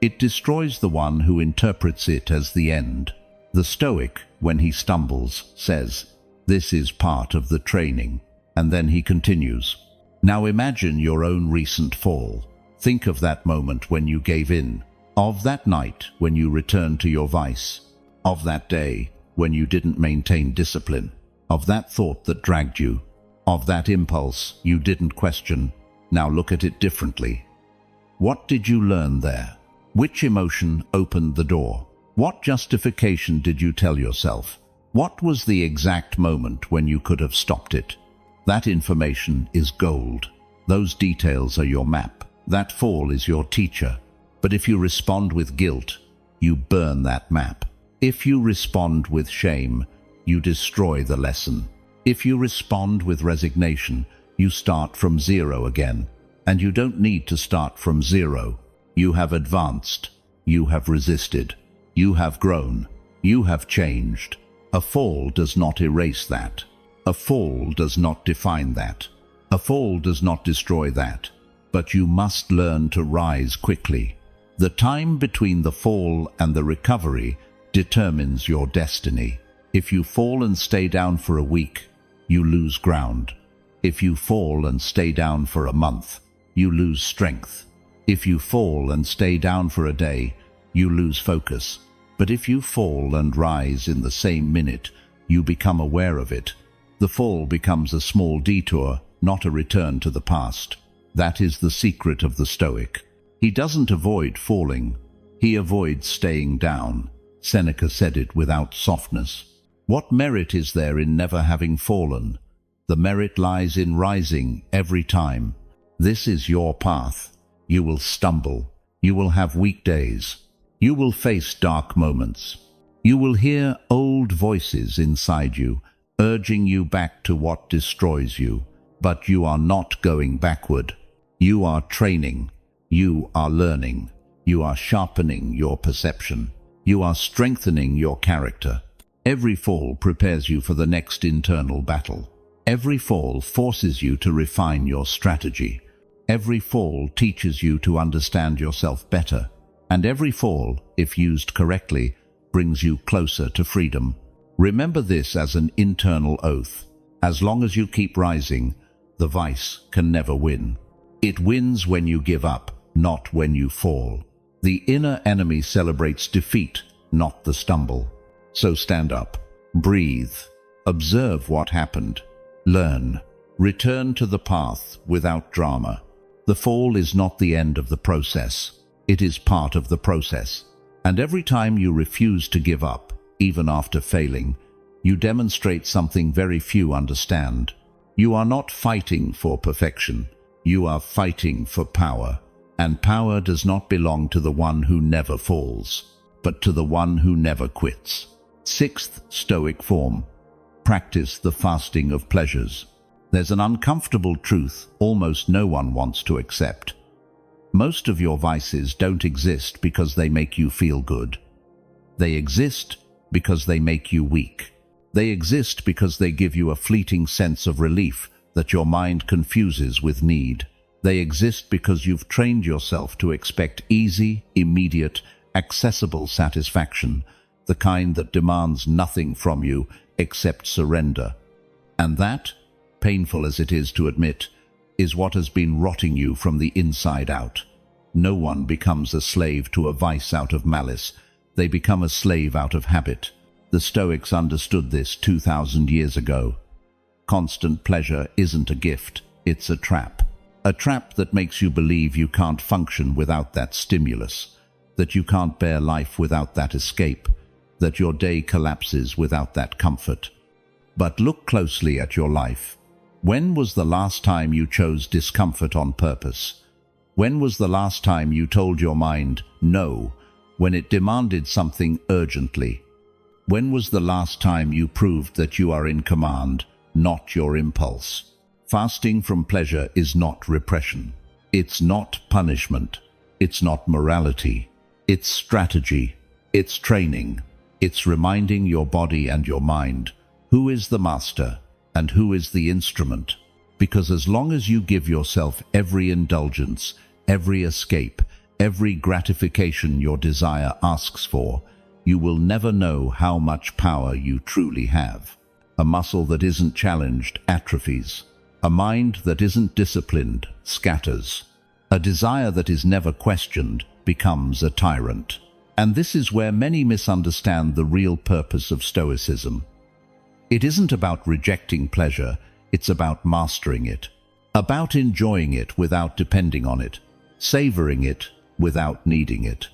It destroys the one who interprets it as the end. The Stoic, when he stumbles, says, "This is part of the training." And then he continues, "Now imagine your own recent fall. Think of that moment when you gave in, of that night when you returned to your vice, of that day when you didn't maintain discipline, of that thought that dragged you, of that impulse you didn't question. Now look at it differently. What did you learn there? Which emotion opened the door? What justification did you tell yourself? What was the exact moment when you could have stopped it? That information is gold. Those details are your map. That fall is your teacher. But if you respond with guilt, you burn that map. If you respond with shame, you destroy the lesson. If you respond with resignation, you start from zero again. And you don't need to start from zero. You have advanced. You have resisted. You have grown. You have changed. A fall does not erase that. A fall does not define that. A fall does not destroy that. But you must learn to rise quickly. The time between the fall and the recovery determines your destiny. If you fall and stay down for a week, you lose ground. If you fall and stay down for a month, you lose strength. If you fall and stay down for a day, you lose focus. But if you fall and rise in the same minute, you become aware of it. The fall becomes a small detour, not a return to the past. That is the secret of the Stoic. He doesn't avoid falling. He avoids staying down. Seneca said it without softness. What merit is there in never having fallen? The merit lies in rising every time. This is your path. You will stumble. You will have weak days. You will face dark moments. You will hear old voices inside you, urging you back to what destroys you. But you are not going backward. You are training. You are learning. You are sharpening your perception. You are strengthening your character. Every fall prepares you for the next internal battle. Every fall forces you to refine your strategy. Every fall teaches you to understand yourself better. And every fall, if used correctly, brings you closer to freedom. Remember this as an internal oath. As long as you keep rising, the vice can never win. It wins when you give up, not when you fall. The inner enemy celebrates defeat, not the stumble. So stand up, breathe, observe what happened, learn, return to the path without drama. The fall is not the end of the process. It is part of the process. And every time you refuse to give up, even after failing, you demonstrate something very few understand. You are not fighting for perfection. You are fighting for power. And power does not belong to the one who never falls, but to the one who never quits. Sixth Stoic form. Practice the fasting of pleasures. There's an uncomfortable truth almost no one wants to accept. Most of your vices don't exist because they make you feel good. They exist because they make you weak. They exist because they give you a fleeting sense of relief that your mind confuses with need. They exist because you've trained yourself to expect easy, immediate, accessible satisfaction, the kind that demands nothing from you except surrender. And that, painful as it is to admit, is what has been rotting you from the inside out. No one becomes a slave to a vice out of malice. They become a slave out of habit. The Stoics understood this 2,000 years ago. Constant pleasure isn't a gift, it's a trap. A trap that makes you believe you can't function without that stimulus, that you can't bear life without that escape, that your day collapses without that comfort. But look closely at your life. When was the last time you chose discomfort on purpose? When was the last time you told your mind no when it demanded something urgently? When was the last time you proved that you are in command, not your impulse? Fasting from pleasure is not repression. It's not punishment. It's not morality. It's strategy. It's training. It's reminding your body and your mind who is the master and who is the instrument. Because as long as you give yourself every indulgence, every escape, every gratification your desire asks for, you will never know how much power you truly have. A muscle that isn't challenged atrophies. A mind that isn't disciplined scatters. A desire that is never questioned becomes a tyrant. And this is where many misunderstand the real purpose of Stoicism. It isn't about rejecting pleasure, it's about mastering it. About enjoying it without depending on it. Savoring it without needing it.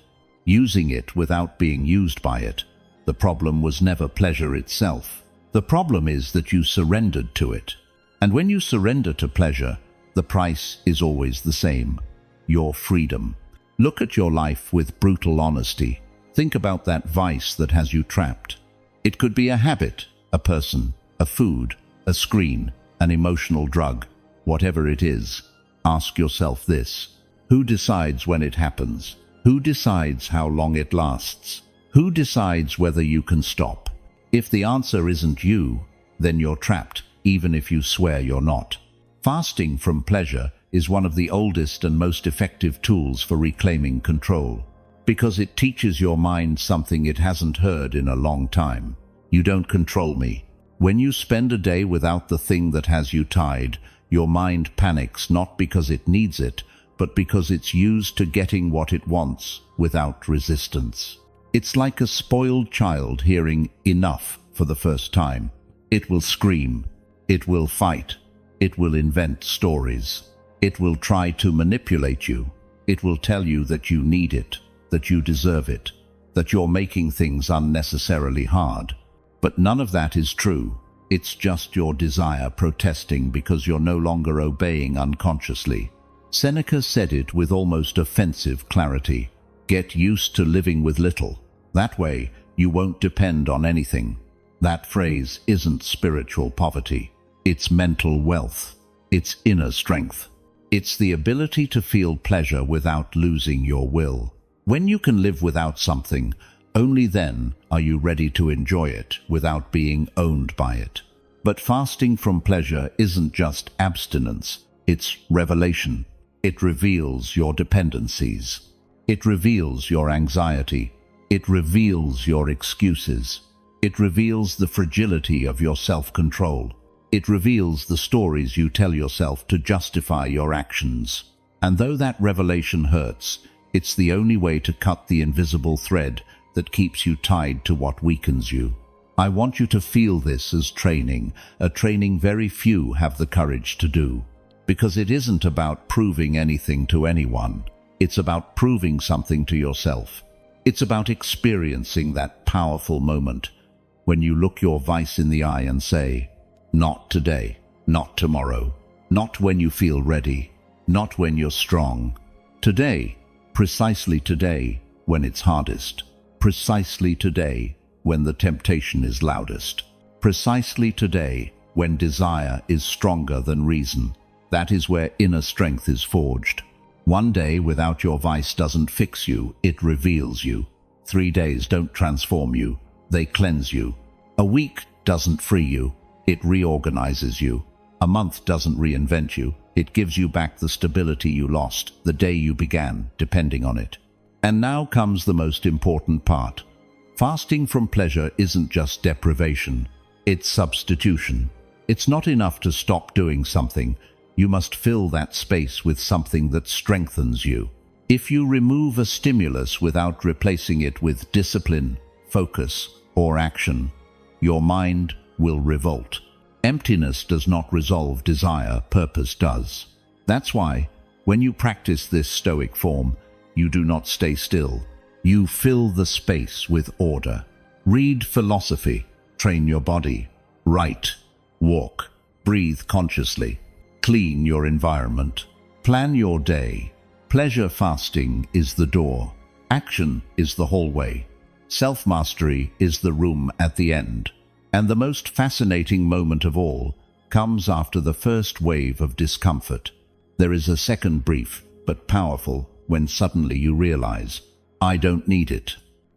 Using it without being used by it. The problem was never pleasure itself. The problem is that you surrendered to it. And when you surrender to pleasure, the price is always the same: your freedom. Look at your life with brutal honesty. Think about that vice that has you trapped. It could be a habit, a person, a food, a screen, an emotional drug. Whatever it is, ask yourself this: who decides when it happens? Who decides how long it lasts? Who decides whether you can stop? If the answer isn't you, then you're trapped, even if you swear you're not. Fasting from pleasure is one of the oldest and most effective tools for reclaiming control, because it teaches your mind something it hasn't heard in a long time. You don't control me. When you spend a day without the thing that has you tied, your mind panics not because it needs it, but because it's used to getting what it wants without resistance. It's like a spoiled child hearing enough for the first time. It will scream. It will fight. It will invent stories. It will try to manipulate you. It will tell you that you need it, that you deserve it, that you're making things unnecessarily hard. But none of that is true. It's just your desire protesting because you're no longer obeying unconsciously. Seneca said it with almost offensive clarity: get used to living with little. That way, you won't depend on anything. That phrase isn't spiritual poverty. It's mental wealth. It's inner strength. It's the ability to feel pleasure without losing your will. When you can live without something, only then are you ready to enjoy it without being owned by it. But fasting from pleasure isn't just abstinence, it's revelation. It reveals your dependencies. It reveals your anxiety. It reveals your excuses. It reveals the fragility of your self-control. It reveals the stories you tell yourself to justify your actions. And though that revelation hurts, it's the only way to cut the invisible thread that keeps you tied to what weakens you. I want you to feel this as training, a training very few have the courage to do. Because it isn't about proving anything to anyone. It's about proving something to yourself. It's about experiencing that powerful moment when you look your vice in the eye and say, not today, not tomorrow, not when you feel ready, not when you're strong. Today, precisely today, when it's hardest. Precisely today, when the temptation is loudest. Precisely today, when desire is stronger than reason. That is where inner strength is forged. One day without your vice doesn't fix you, it reveals you. 3 days don't transform you, they cleanse you. A week doesn't free you, it reorganizes you. A month doesn't reinvent you, it gives you back the stability you lost the day you began depending on it. And now comes the most important part. Fasting from pleasure isn't just deprivation, it's substitution. It's not enough to stop doing something. You must fill that space with something that strengthens you. If you remove a stimulus without replacing it with discipline, focus, or action, your mind will revolt. Emptiness does not resolve desire, purpose does. That's why, when you practice this Stoic form, you do not stay still. You fill the space with order. Read philosophy, train your body, write, walk, breathe consciously, clean your environment, plan your day. Pleasure fasting is the door. Action is the hallway. Self-mastery is the room at the end. And the most fascinating moment of all comes after the first wave of discomfort. There is a second brief, but powerful, when suddenly you realize, I don't need it.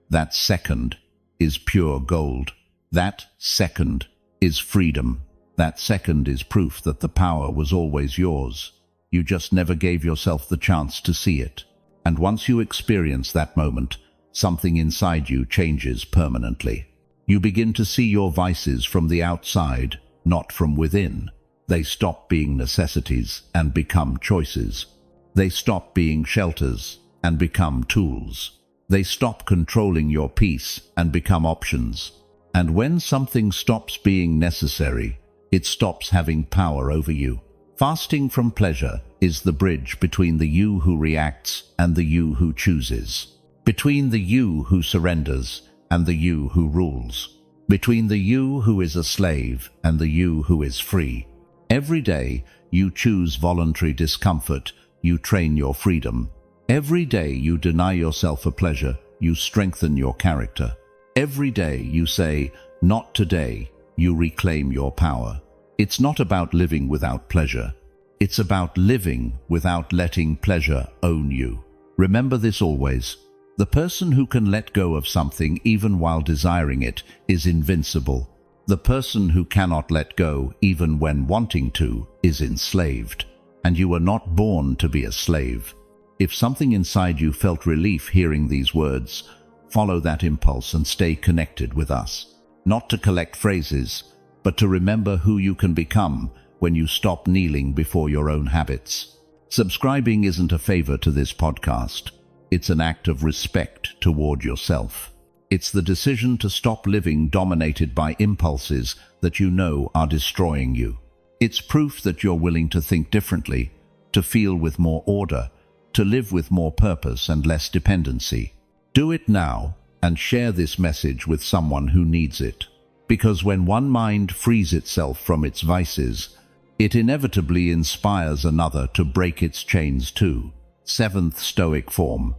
That second is pure gold. That second is freedom. That second is proof that the power was always yours. You just never gave yourself the chance to see it. And once you experience that moment, something inside you changes permanently. You begin to see your vices from the outside, not from within. They stop being necessities and become choices. They stop being shelters and become tools. They stop controlling your peace and become options. And when something stops being necessary, it stops having power over you. Fasting from pleasure is the bridge between the you who reacts and the you who chooses. Between the you who surrenders and the you who rules. Between the you who is a slave and the you who is free. Every day you choose voluntary discomfort, you train your freedom. Every day you deny yourself a pleasure, you strengthen your character. Every day you say, not today, you reclaim your power. It's not about living without pleasure. It's about living without letting pleasure own you. Remember this always. The person who can let go of something even while desiring it is invincible. The person who cannot let go even when wanting to is enslaved. And you were not born to be a slave. If something inside you felt relief hearing these words, follow that impulse and stay connected with us. Not to collect phrases, but to remember who you can become when you stop kneeling before your own habits. Subscribing isn't a favor to this podcast. It's an act of respect toward yourself. It's the decision to stop living dominated by impulses that you know are destroying you. It's proof that you're willing to think differently, to feel with more order, to live with more purpose and less dependency. Do it now and share this message with someone who needs it. Because when one mind frees itself from its vices, it inevitably inspires another to break its chains too. Seventh Stoic form.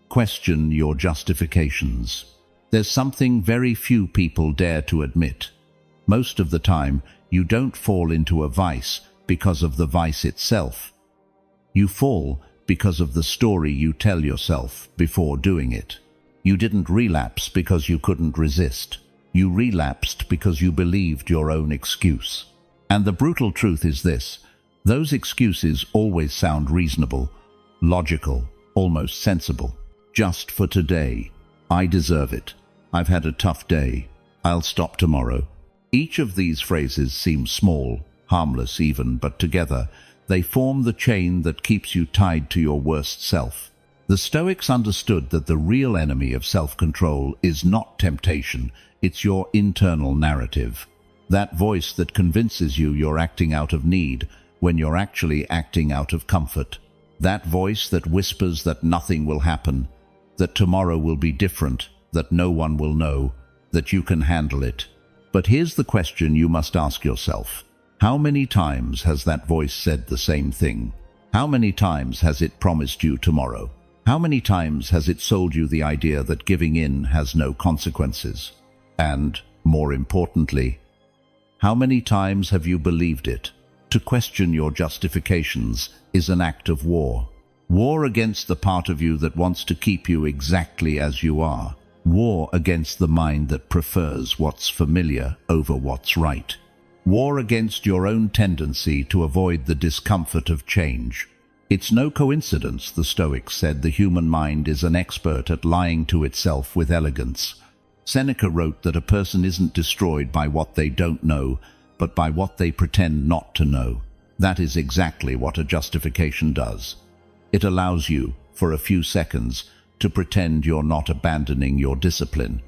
Question your justifications. There's something very few people dare to admit. Most of the time, you don't fall into a vice because of the vice itself. You fall because of the story you tell yourself before doing it. You didn't relapse because you couldn't resist. You relapsed because you believed your own excuse. And the brutal truth is this: those excuses always sound reasonable, logical, almost sensible. Just for today. I deserve it. I've had a tough day. I'll stop tomorrow. Each of these phrases seems small, harmless even, but together they form the chain that keeps you tied to your worst self. The Stoics understood that the real enemy of self-control is not temptation, it's your internal narrative. That voice that convinces you you're acting out of need when you're actually acting out of comfort. That voice that whispers that nothing will happen, that tomorrow will be different, that no one will know, that you can handle it. But here's the question you must ask yourself. How many times has that voice said the same thing? How many times has it promised you tomorrow? How many times has it sold you the idea that giving in has no consequences? And, more importantly, how many times have you believed it? To question your justifications is an act of war. War against the part of you that wants to keep you exactly as you are. War against the mind that prefers what's familiar over what's right. War against your own tendency to avoid the discomfort of change. It's no coincidence, the Stoics said, the human mind is an expert at lying to itself with elegance. Seneca wrote that a person isn't destroyed by what they don't know, but by what they pretend not to know. That is exactly what a justification does. It allows you, for a few seconds, to pretend you're not abandoning your discipline.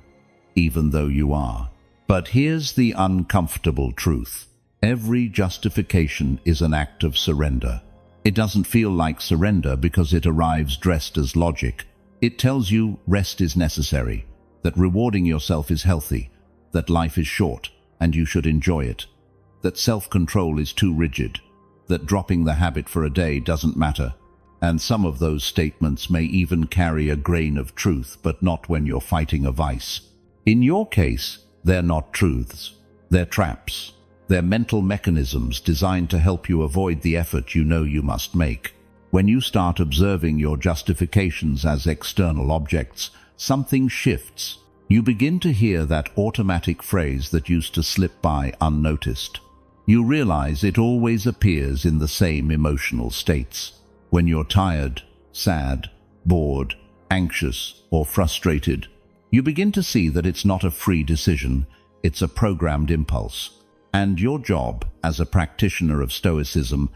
even though you are. But here's the uncomfortable truth. Every justification is an act of surrender. It doesn't feel like surrender because it arrives dressed as logic. It tells you rest is necessary, that rewarding yourself is healthy, that life is short and you should enjoy it, that self-control is too rigid, that dropping the habit for a day doesn't matter. And some of those statements may even carry a grain of truth, but not when you're fighting a vice. In your case, they're not truths. They're traps. They're mental mechanisms designed to help you avoid the effort you know you must make. When you start observing your justifications as external objects, something shifts. You begin to hear that automatic phrase that used to slip by unnoticed. You realize it always appears in the same emotional states. When you're tired, sad, bored, anxious, or frustrated, you begin to see that it's not a free decision, it's a programmed impulse. And your job, as a practitioner of Stoicism,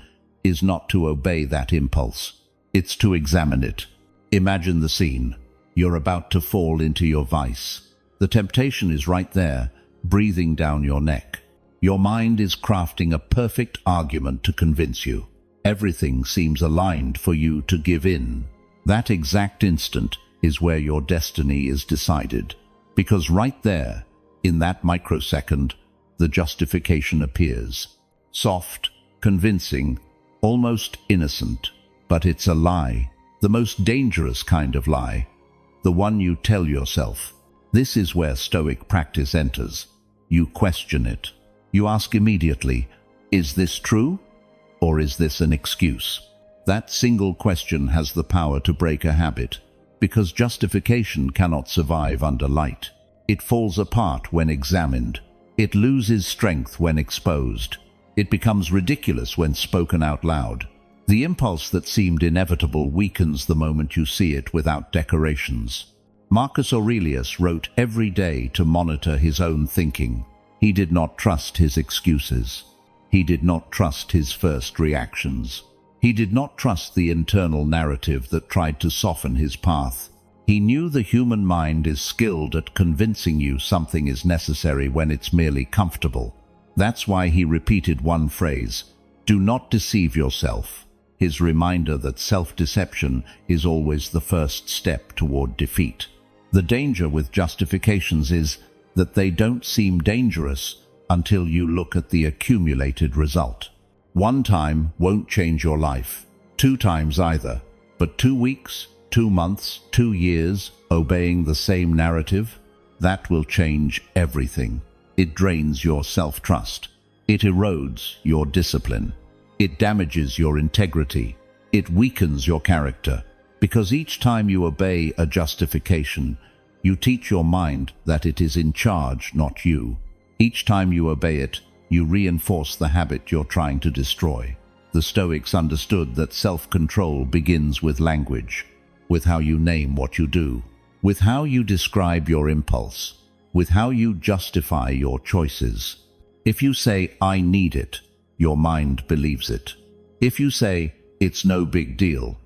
is not to obey that impulse. It's to examine it. Imagine the scene. You're about to fall into your vice. The temptation is right there, breathing down your neck. Your mind is crafting a perfect argument to convince you. Everything seems aligned for you to give in. That exact instant is where your destiny is decided. Because right there, in that microsecond, the justification appears. Soft, convincing, almost innocent. But it's a lie. The most dangerous kind of lie. The one you tell yourself. This is where Stoic practice enters. You question it. You ask immediately, is this true? Or is this an excuse? That single question has the power to break a habit, because justification cannot survive under light. It falls apart when examined. It loses strength when exposed. It becomes ridiculous when spoken out loud. The impulse that seemed inevitable weakens the moment you see it without decorations. Marcus Aurelius wrote every day to monitor his own thinking. He did not trust his excuses. He did not trust his first reactions. He did not trust the internal narrative that tried to soften his path. He knew the human mind is skilled at convincing you something is necessary when it's merely comfortable. That's why he repeated one phrase, "Do not deceive yourself," his reminder that self-deception is always the first step toward defeat. The danger with justifications is that they don't seem dangerous until you look at the accumulated result. One time won't change your life, 2 times either, but 2 weeks, 2 months, 2 years, obeying the same narrative, that will change everything. It drains your self-trust. It erodes your discipline. It damages your integrity. It weakens your character. Because each time you obey a justification, you teach your mind that it is in charge, not you. Each time you obey it, you reinforce the habit you're trying to destroy. The Stoics understood that self-control begins with language, with how you name what you do, with how you describe your impulse, with how you justify your choices. If you say, "I need it," your mind believes it. If you say, "It's no big deal,"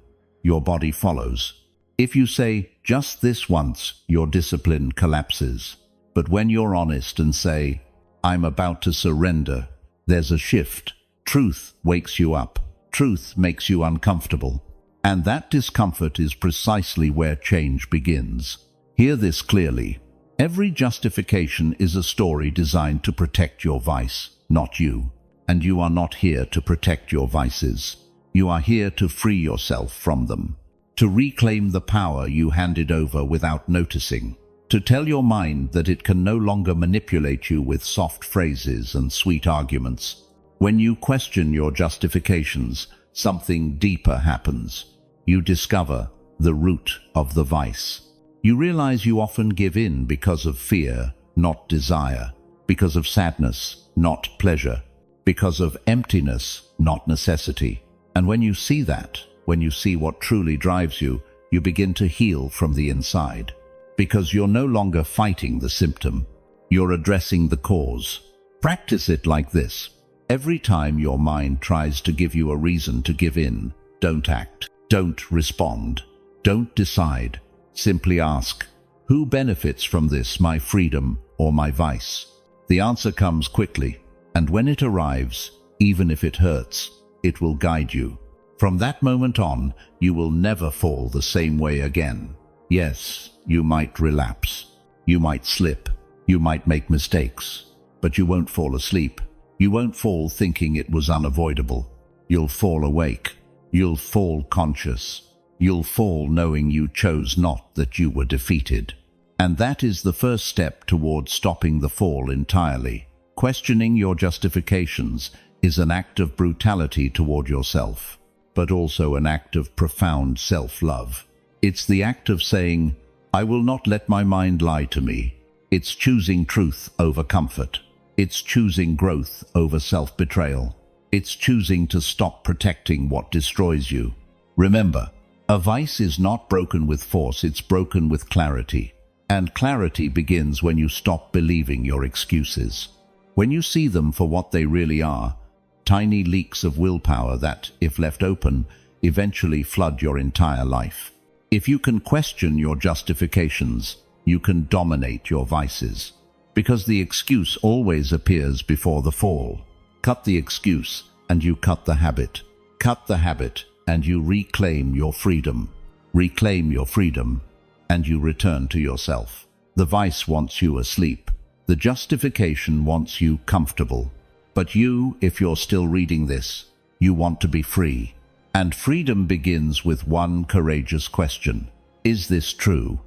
your body follows. If you say, "Just this once," your discipline collapses. But when you're honest and say, "I'm about to surrender," there's a shift. Truth wakes you up. Truth makes you uncomfortable. And that discomfort is precisely where change begins. Hear this clearly. Every justification is a story designed to protect your vice, not you. And you are not here to protect your vices. You are here to free yourself from them, to reclaim the power you handed over without noticing, to tell your mind that it can no longer manipulate you with soft phrases and sweet arguments. When you question your justifications, something deeper happens. You discover the root of the vice. You realize you often give in because of fear, not desire, because of sadness, not pleasure, because of emptiness, not necessity. And when you see that, when you see what truly drives you, you begin to heal from the inside. Because you're no longer fighting the symptom, you're addressing the cause. Practice it like this. Every time your mind tries to give you a reason to give in, don't act, don't respond, don't decide. Simply ask, Who benefits from this, my freedom or my vice? The answer comes quickly, and when it arrives, even if it hurts, it will guide you. From that moment on, you will never fall the same way again. Yes, you might relapse. You might slip. You might make mistakes. But you won't fall asleep. You won't fall thinking it was unavoidable. You'll fall awake. You'll fall conscious. You'll fall knowing you chose not, that you were defeated. And that is the first step towards stopping the fall entirely. Questioning your justifications is an act of brutality toward yourself, but also an act of profound self-love. It's the act of saying, I will not let my mind lie to me. It's choosing truth over comfort. It's choosing growth over self-betrayal. It's choosing to stop protecting what destroys you. Remember, a vice is not broken with force, it's broken with clarity. And clarity begins when you stop believing your excuses. When you see them for what they really are, tiny leaks of willpower that, if left open, eventually flood your entire life. If you can question your justifications, you can dominate your vices. Because the excuse always appears before the fall. Cut the excuse, and you cut the habit. Cut the habit, and you reclaim your freedom. Reclaim your freedom, and you return to yourself. The vice wants you asleep. The justification wants you comfortable. But you, if you're still reading this, you want to be free. And freedom begins with one courageous question. Is this true?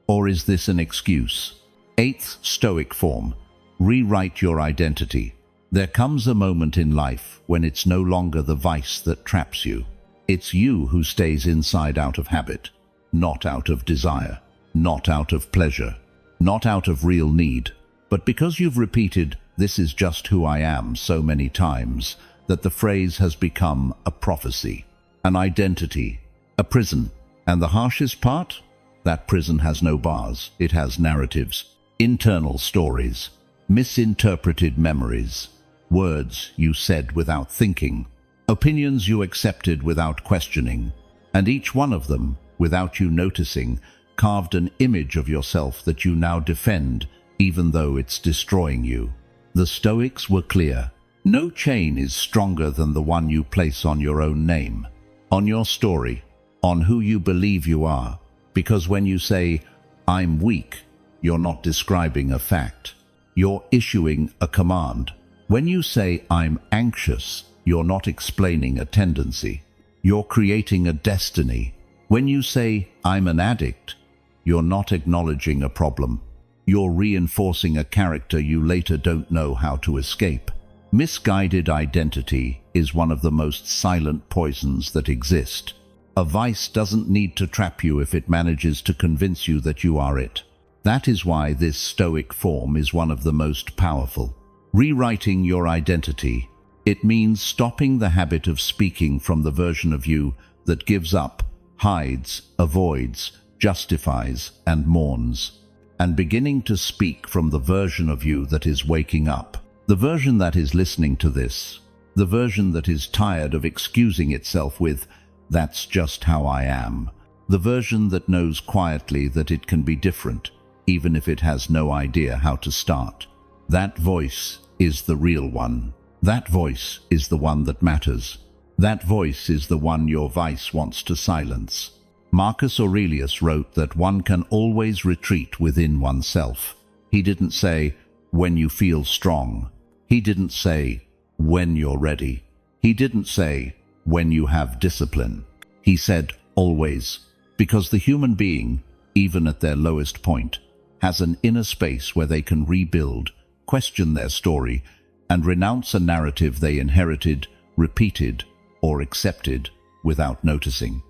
Or is this an excuse? 8th Stoic form. Rewrite your identity. There comes a moment in life when it's no longer the vice that traps you. It's you who stays inside out of habit. Not out of desire, not out of pleasure, not out of real need, but because you've repeated, "This is just who I am," so many times that the phrase has become a prophecy, an identity, a prison. And the harshest part? That prison has no bars, it has narratives, internal stories, misinterpreted memories, words you said without thinking, opinions you accepted without questioning, and each one of them, without you noticing, carved an image of yourself that you now defend, even though it's destroying you. The Stoics were clear. No chain is stronger than the one you place on your own name, on your story, on who you believe you are. Because when you say, "I'm weak," you're not describing a fact. You're issuing a command. When you say, "I'm anxious," you're not explaining a tendency. You're creating a destiny. When you say, "I'm an addict," you're not acknowledging a problem. You're reinforcing a character you later don't know how to escape. Misguided identity is one of the most silent poisons that exist. A vice doesn't need to trap you if it manages to convince you that you are it. That is why this Stoic form is one of the most powerful. Rewriting your identity. It means stopping the habit of speaking from the version of you that gives up, hides, avoids, justifies, and mourns, and beginning to speak from the version of you that is waking up, the version that is listening to this, the version that is tired of excusing itself with, "That's just how I am," the version that knows quietly that it can be different, even if it has no idea how to start. That voice is the real one. That voice is the one that matters. That voice is the one your vice wants to silence. Marcus Aurelius wrote that one can always retreat within oneself. He didn't say, "when you feel strong." He didn't say, "when you're ready." He didn't say, "when you have discipline." He said, "always." Because the human being, even at their lowest point, has an inner space where they can rebuild, question their story, and renounce a narrative they inherited, repeated, or accepted without noticing.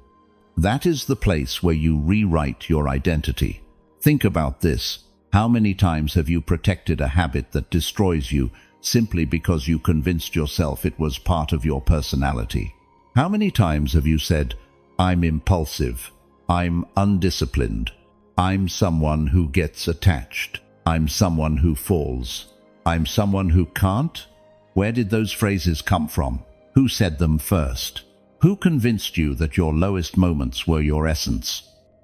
That is the place where you rewrite your identity. Think about this. How many times have you protected a habit that destroys you simply because you convinced yourself it was part of your personality? How many times have you said, "I'm impulsive, I'm undisciplined, I'm someone who gets attached, I'm someone who falls, I'm someone who can't"? Where did those phrases come from? Who said them first? Who convinced you that your lowest moments were your essence?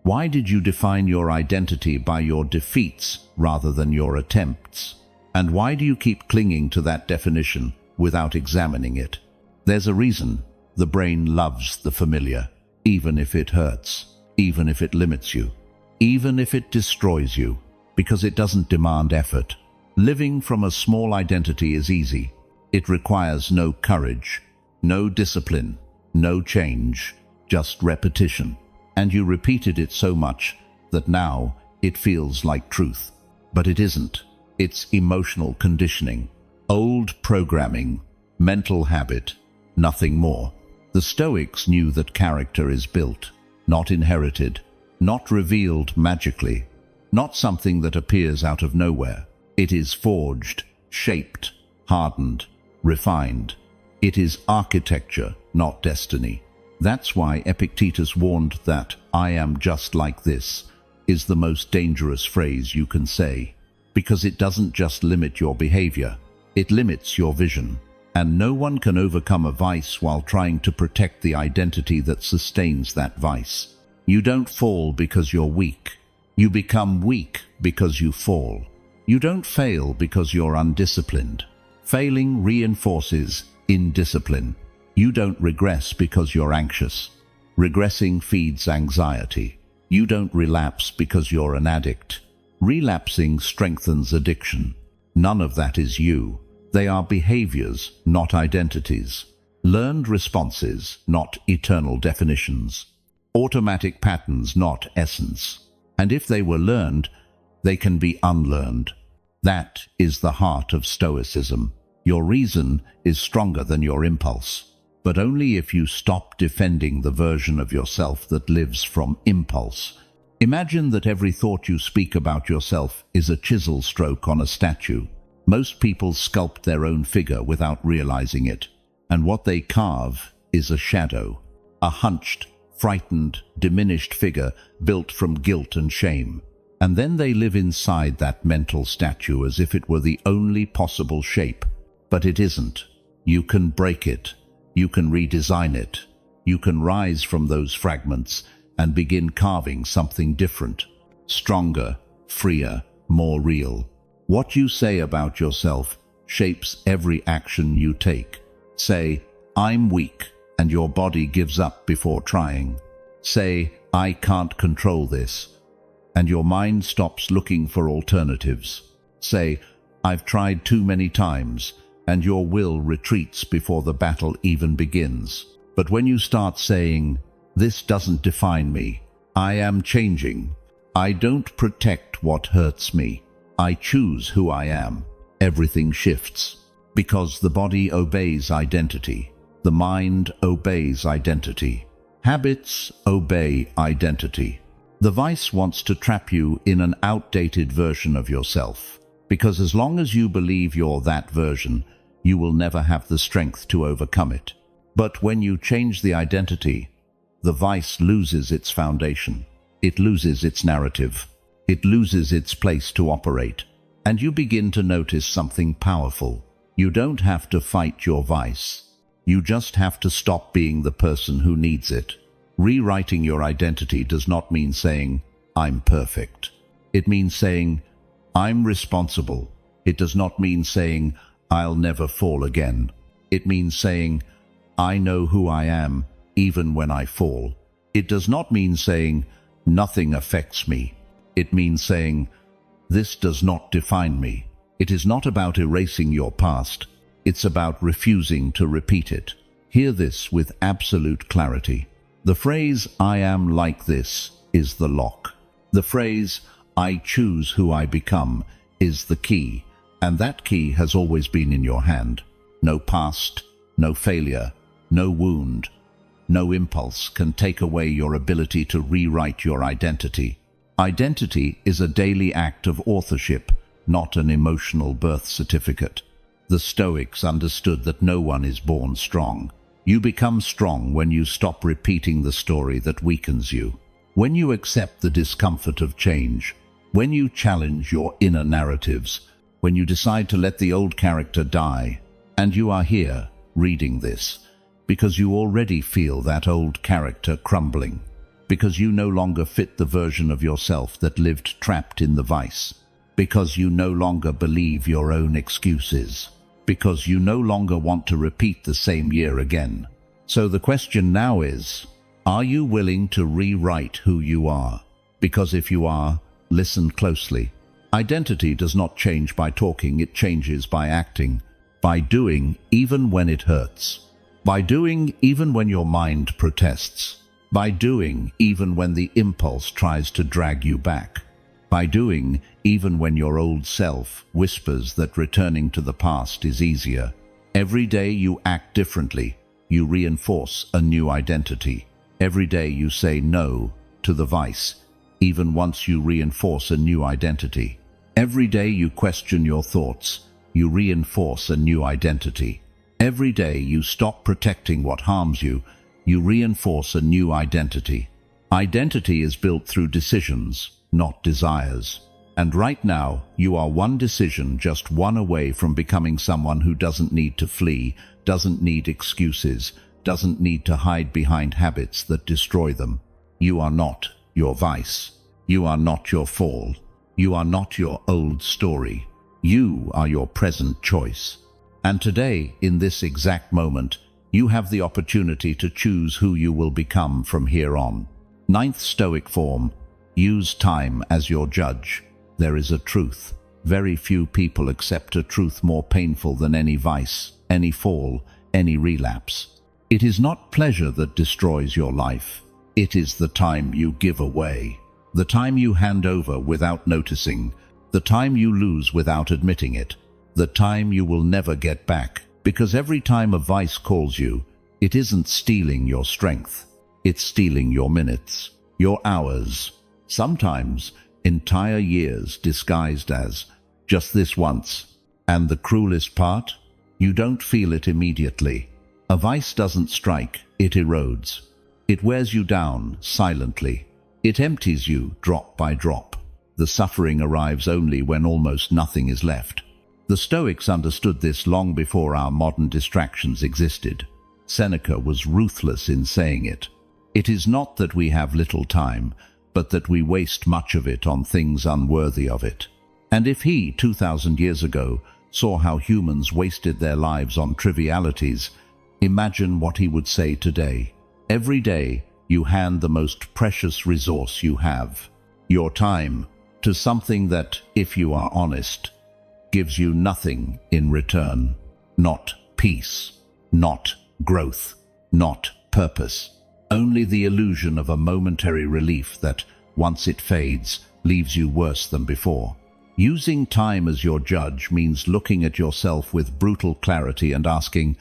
Why did you define your identity by your defeats rather than your attempts? And why do you keep clinging to that definition without examining it? There's a reason. The brain loves the familiar, even if it hurts, even if it limits you, even if it destroys you, because it doesn't demand effort. Living from a small identity is easy. It requires no courage, no discipline, no change, just repetition. And you repeated it so much that now it feels like truth. But it isn't. It's emotional conditioning, old programming, mental habit, nothing more. The Stoics knew that character is built, not inherited, not revealed magically, not something that appears out of nowhere. It is forged, shaped, hardened, refined. It is architecture, not destiny. That's why Epictetus warned that "I am just like this" is the most dangerous phrase you can say, because it doesn't just limit your behavior, it limits your vision. And no one can overcome a vice while trying to protect the identity that sustains that vice. You don't fall because you're weak. You become weak because you fall. You don't fail because you're undisciplined. Failing reinforces indiscipline. You don't regress because you're anxious. Regressing feeds anxiety. You don't relapse because you're an addict. Relapsing strengthens addiction. None of that is you. They are behaviors, not identities. Learned responses, not eternal definitions. Automatic patterns, not essence. And if they were learned, they can be unlearned. That is the heart of Stoicism. Your reason is stronger than your impulse, but only if you stop defending the version of yourself that lives from impulse. Imagine that every thought you speak about yourself is a chisel stroke on a statue. Most people sculpt their own figure without realizing it, and what they carve is a shadow, a hunched, frightened, diminished figure built from guilt and shame. And then they live inside that mental statue as if it were the only possible shape. But it isn't. You can break it. You can redesign it. You can rise from those fragments and begin carving something different, stronger, freer, more real. What you say about yourself shapes every action you take. Say, "I'm weak," and your body gives up before trying. Say, "I can't control this," and your mind stops looking for alternatives. Say, "I've tried too many times," and your will retreats before the battle even begins. But when you start saying, "This doesn't define me. I am changing. I don't protect what hurts me. I choose who I am," everything shifts. Because the body obeys identity. The mind obeys identity. Habits obey identity. The vice wants to trap you in an outdated version of yourself, because as long as you believe you're that version, you will never have the strength to overcome it. But when you change the identity, the vice loses its foundation. It loses its narrative. It loses its place to operate, and you begin to notice something powerful. You don't have to fight your vice. You just have to stop being the person who needs it. Rewriting your identity does not mean saying, "I'm perfect." It means saying, "I'm responsible." It does not mean saying, "I'll never fall again." It means saying, "I know who I am, even when I fall." It does not mean saying, "Nothing affects me." It means saying, "This does not define me." It is not about erasing your past. It's about refusing to repeat it. Hear this with absolute clarity. The phrase, "I am like this," is the lock. The phrase, "I choose who I become," is the key, and that key has always been in your hand. No past, no failure, no wound, no impulse can take away your ability to rewrite your identity. Identity is a daily act of authorship, not an emotional birth certificate. The Stoics understood that no one is born strong. You become strong when you stop repeating the story that weakens you. When you accept the discomfort of change, when you challenge your inner narratives, when you decide to let the old character die. And you are here, reading this, because you already feel that old character crumbling. because you no longer fit the version of yourself that lived trapped in the vice, because you no longer believe your own excuses, because you no longer want to repeat the same year again. So the question now is, are you willing to rewrite who you are? Because if you are, listen closely. Identity does not change by talking, it changes by acting, by doing even when it hurts, by doing even when your mind protests, by doing even when the impulse tries to drag you back, by doing even when your old self whispers that returning to the past is easier. Every day you act differently, you reinforce a new identity. Every day you say no to the vice, even once you reinforce a new identity. Every day you question your thoughts, you reinforce a new identity. Every day you stop protecting what harms you, you reinforce a new identity. Identity is built through decisions, not desires. And right now, you are one decision, just one away from becoming someone who doesn't need to flee, doesn't need excuses, doesn't need to hide behind habits that destroy them. You are not your vice. You are not your fall. You are not your old story. You are your present choice. And today, in this exact moment, you have the opportunity to choose who you will become from here on. Ninth Stoic form: use time as your judge. There is a truth. Very few people accept a truth more painful than any vice, any fall, any relapse. It is not pleasure that destroys your life. It is the time you give away, the time you hand over without noticing, the time you lose without admitting it, the time you will never get back. Because every time a vice calls you, it isn't stealing your strength. It's stealing your minutes, your hours, sometimes entire years disguised as just this once. And the cruelest part? You don't feel it immediately. A vice doesn't strike, it erodes. It wears you down silently. It empties you drop by drop. The suffering arrives only when almost nothing is left. The Stoics understood this long before our modern distractions existed. Seneca was ruthless in saying it. It is not that we have little time, but that we waste much of it on things unworthy of it. And if he, 2,000 years ago, saw how humans wasted their lives on trivialities, imagine what he would say today. Every day, you hand the most precious resource you have, your time, to something that, if you are honest, gives you nothing in return. Not peace, not growth, not purpose. Only the illusion of a momentary relief that, once it fades, leaves you worse than before. Using time as your judge means looking at yourself with brutal clarity and asking,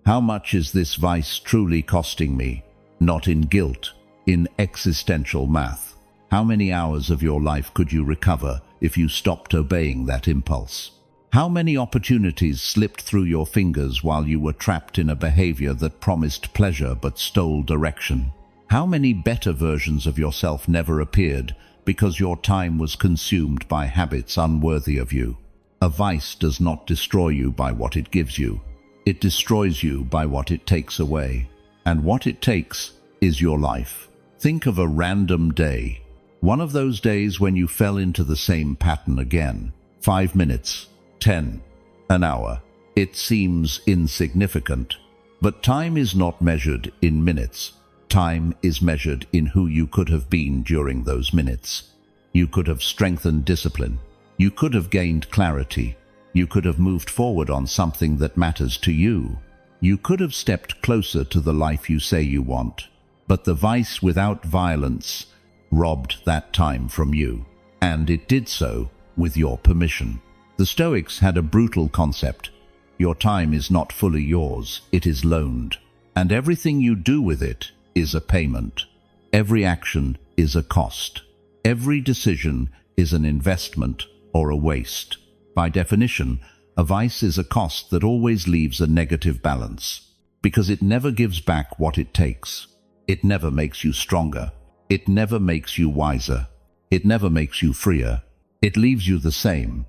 how much is this vice truly costing me? Not in guilt, in existential math. How many hours of your life could you recover if you stopped obeying that impulse? How many opportunities slipped through your fingers while you were trapped in a behavior that promised pleasure but stole direction? How many better versions of yourself never appeared because your time was consumed by habits unworthy of you? A vice does not destroy you by what it gives you. It destroys you by what it takes away. And what it takes is your life. Think of a random day. One of those days when you fell into the same pattern again. 5 minutes. 10, an hour. It seems insignificant, but time is not measured in minutes. Time is measured in who you could have been during those minutes. You could have strengthened discipline. You could have gained clarity. You could have moved forward on something that matters to you. You could have stepped closer to the life you say you want. But the vice without violence robbed that time from you, and it did so with your permission. The Stoics had a brutal concept. Your time is not fully yours, it is loaned. And everything you do with it is a payment. Every action is a cost. Every decision is an investment or a waste. By definition, a vice is a cost that always leaves a negative balance, because it never gives back what it takes. It never makes you stronger. It never makes you wiser. It never makes you freer. It leaves you the same,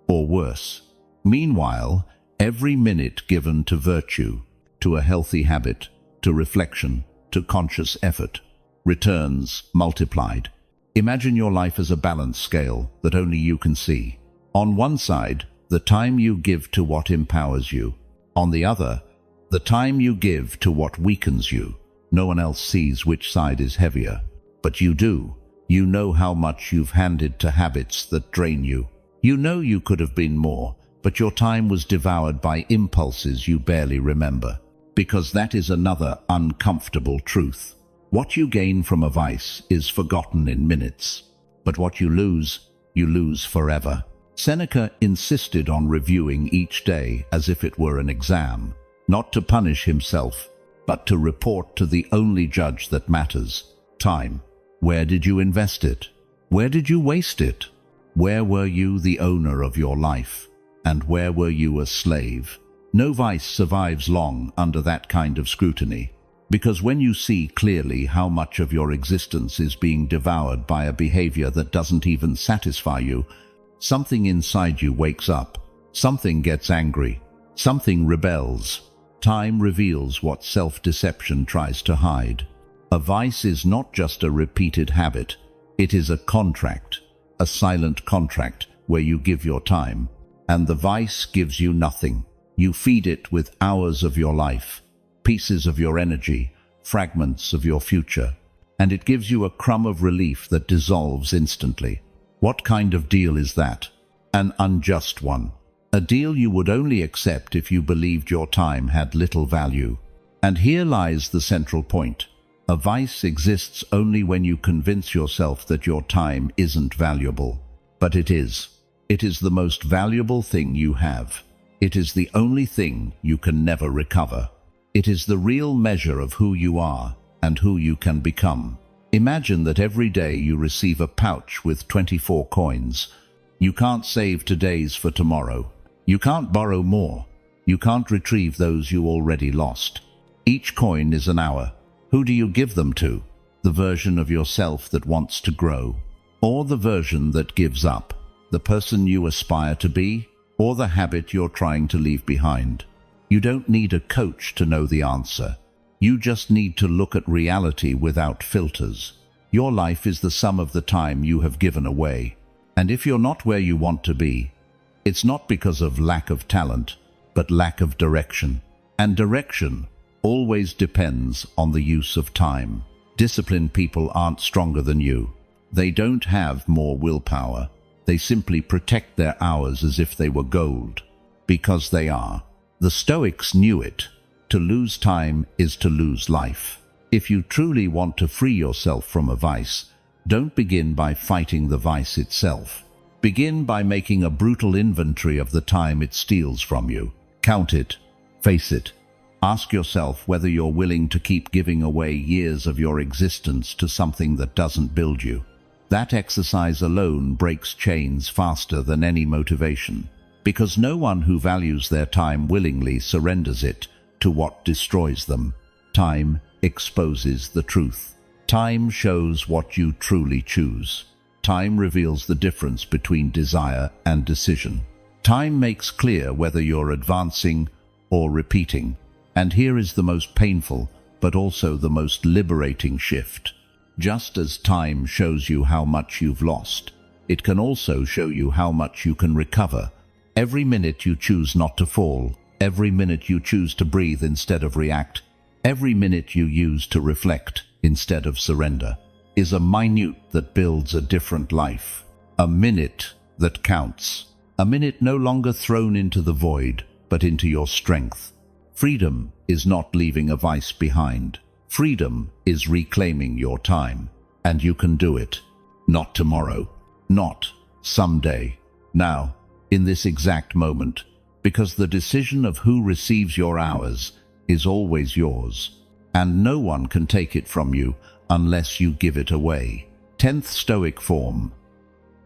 or worse. Meanwhile, every minute given to virtue, to a healthy habit, to reflection, to conscious effort, returns multiplied. Imagine your life as a balance scale that only you can see. On one side, the time you give to what empowers you. On the other, the time you give to what weakens you. No one else sees which side is heavier, but you do. You know how much you've handed to habits that drain you. You know you could have been more, but your time was devoured by impulses you barely remember. Because that is another uncomfortable truth. What you gain from a vice is forgotten in minutes, but what you lose forever. Seneca insisted on reviewing each day as if it were an exam, not to punish himself, but to report to the only judge that matters: time. Where did you invest it? Where did you waste it? Where were you the owner of your life? And where were you a slave? No vice survives long under that kind of scrutiny, because when you see clearly how much of your existence is being devoured by a behavior that doesn't even satisfy you, something inside you wakes up, something gets angry, something rebels. Time reveals what self-deception tries to hide. A vice is not just a repeated habit, it is a contract, a silent contract where you give your time, and the vice gives you nothing. You feed it with hours of your life, pieces of your energy, fragments of your future, and it gives you a crumb of relief that dissolves instantly. What kind of deal is that? An unjust one. A deal you would only accept if you believed your time had little value. And here lies the central point. A vice exists only when you convince yourself that your time isn't valuable. But it is. It is the most valuable thing you have. It is the only thing you can never recover. It is the real measure of who you are and who you can become. Imagine that every day you receive a pouch with 24 coins. You can't save today's for tomorrow. You can't borrow more. You can't retrieve those you already lost. Each coin is an hour. Who do you give them to? The version of yourself that wants to grow, or the version that gives up? The person you aspire to be, or the habit you're trying to leave behind? You don't need a coach to know the answer. You just need to look at reality without filters. Your life is the sum of the time you have given away. And if you're not where you want to be, it's not because of lack of talent, but lack of direction. And direction always depends on the use of time. Disciplined people aren't stronger than you. They don't have more willpower. They simply protect their hours as if they were gold, because they are. The Stoics knew it. To lose time is to lose life. If you truly want to free yourself from a vice, don't begin by fighting the vice itself. Begin by making a brutal inventory of the time it steals from you. Count it. Face it. Ask yourself whether you're willing to keep giving away years of your existence to something that doesn't build you. That exercise alone breaks chains faster than any motivation, because no one who values their time willingly surrenders it to what destroys them. Time exposes the truth. Time shows what you truly choose. Time reveals the difference between desire and decision. Time makes clear whether you're advancing or repeating. And here is the most painful, but also the most liberating shift. Just as time shows you how much you've lost, it can also show you how much you can recover. Every minute you choose not to fall, every minute you choose to breathe instead of react, every minute you use to reflect instead of surrender, is a minute that builds a different life. A minute that counts. A minute no longer thrown into the void, but into your strength. Freedom is not leaving a vice behind. Freedom is reclaiming your time. And you can do it. Not tomorrow. Not someday. Now, in this exact moment. Because the decision of who receives your hours is always yours. And no one can take it from you unless you give it away. 10th Stoic form.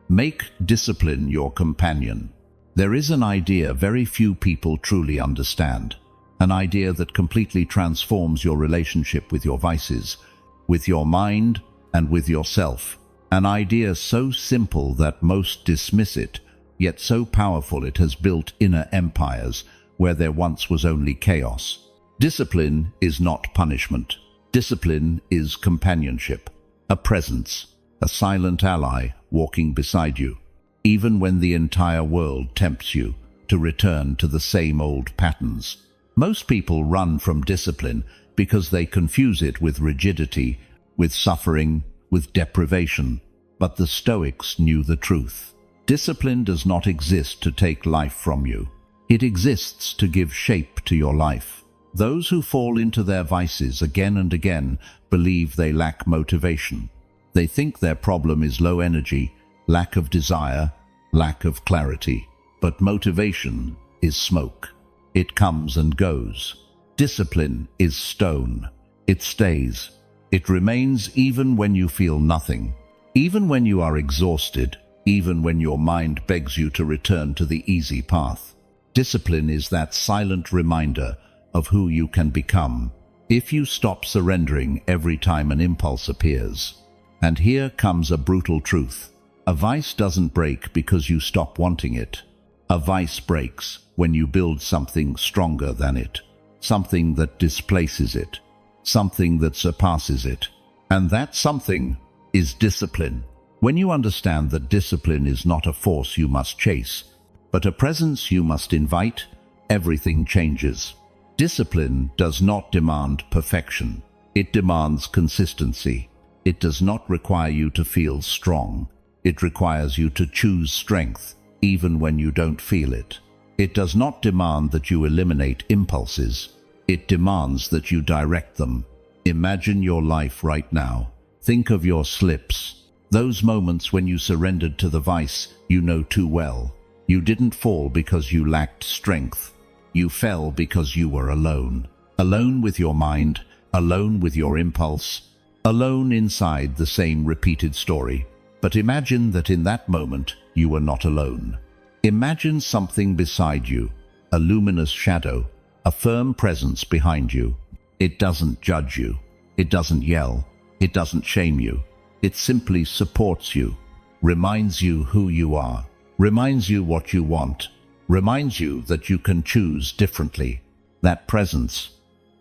Make discipline your companion. There is an idea very few people truly understand. An idea that completely transforms your relationship with your vices, with your mind, and with yourself. An idea so simple that most dismiss it, yet so powerful it has built inner empires where there once was only chaos. Discipline is not punishment. Discipline is companionship, a presence, a silent ally walking beside you, even when the entire world tempts you to return to the same old patterns. Most people run from discipline because they confuse it with rigidity, with suffering, with deprivation. But the Stoics knew the truth. Discipline does not exist to take life from you. It exists to give shape to your life. Those who fall into their vices again and again believe they lack motivation. They think their problem is low energy, lack of desire, lack of clarity. But motivation is smoke. It comes and goes. Discipline is stone. It stays. It remains even when you feel nothing. Even when you are exhausted, even when your mind begs you to return to the easy path. Discipline is that silent reminder of who you can become if you stop surrendering every time an impulse appears. And here comes a brutal truth. A vice doesn't break because you stop wanting it. A vice breaks when you build something stronger than it, something that displaces it, something that surpasses it. And that something is discipline. When you understand that discipline is not a force you must chase, but a presence you must invite, everything changes. Discipline does not demand perfection. It demands consistency. It does not require you to feel strong. It requires you to choose strength, even when you don't feel it. It does not demand that you eliminate impulses. It demands that you direct them. Imagine your life right now. Think of your slips. Those moments when you surrendered to the vice you know too well. You didn't fall because you lacked strength. You fell because you were alone. Alone with your mind, alone with your impulse, alone inside the same repeated story. But imagine that in that moment you were not alone. Imagine something beside you, a luminous shadow, a firm presence behind you. It doesn't judge you. It doesn't yell. It doesn't shame you. It simply supports you, reminds you who you are, reminds you what you want, reminds you that you can choose differently. That presence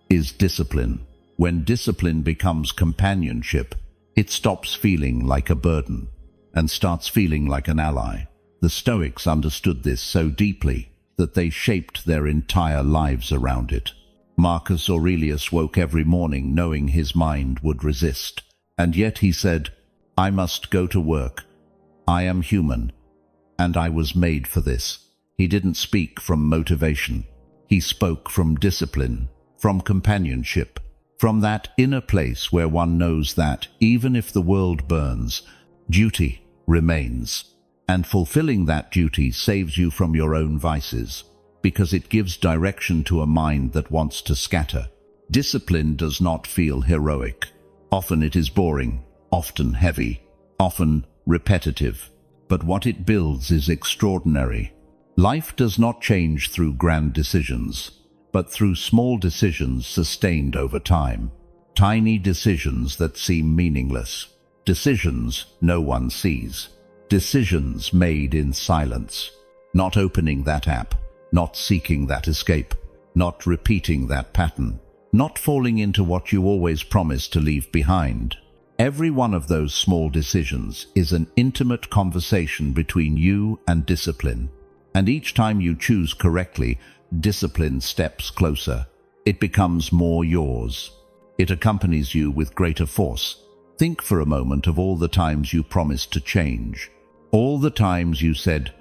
is discipline. When discipline becomes companionship, it stops feeling like a burden and starts feeling like an ally. The Stoics understood this so deeply that they shaped their entire lives around it. Marcus Aurelius woke every morning knowing his mind would resist, and yet he said, "I must go to work. I am human, and I was made for this." He didn't speak from motivation. He spoke from discipline, from companionship, from that inner place where one knows that, even if the world burns, duty remains. And fulfilling that duty saves you from your own vices, because it gives direction to a mind that wants to scatter. Discipline does not feel heroic. Often it is boring, often heavy, often repetitive. But what it builds is extraordinary. Life does not change through grand decisions, but through small decisions sustained over time. Tiny decisions that seem meaningless. Decisions no one sees. Decisions made in silence. Not opening that app, not seeking that escape, not repeating that pattern, not falling into what you always promised to leave behind. Every one of those small decisions is an intimate conversation between you and discipline. And each time you choose correctly, discipline steps closer. It becomes more yours. It accompanies you with greater force. Think for a moment of all the times you promised to change. All the times you said,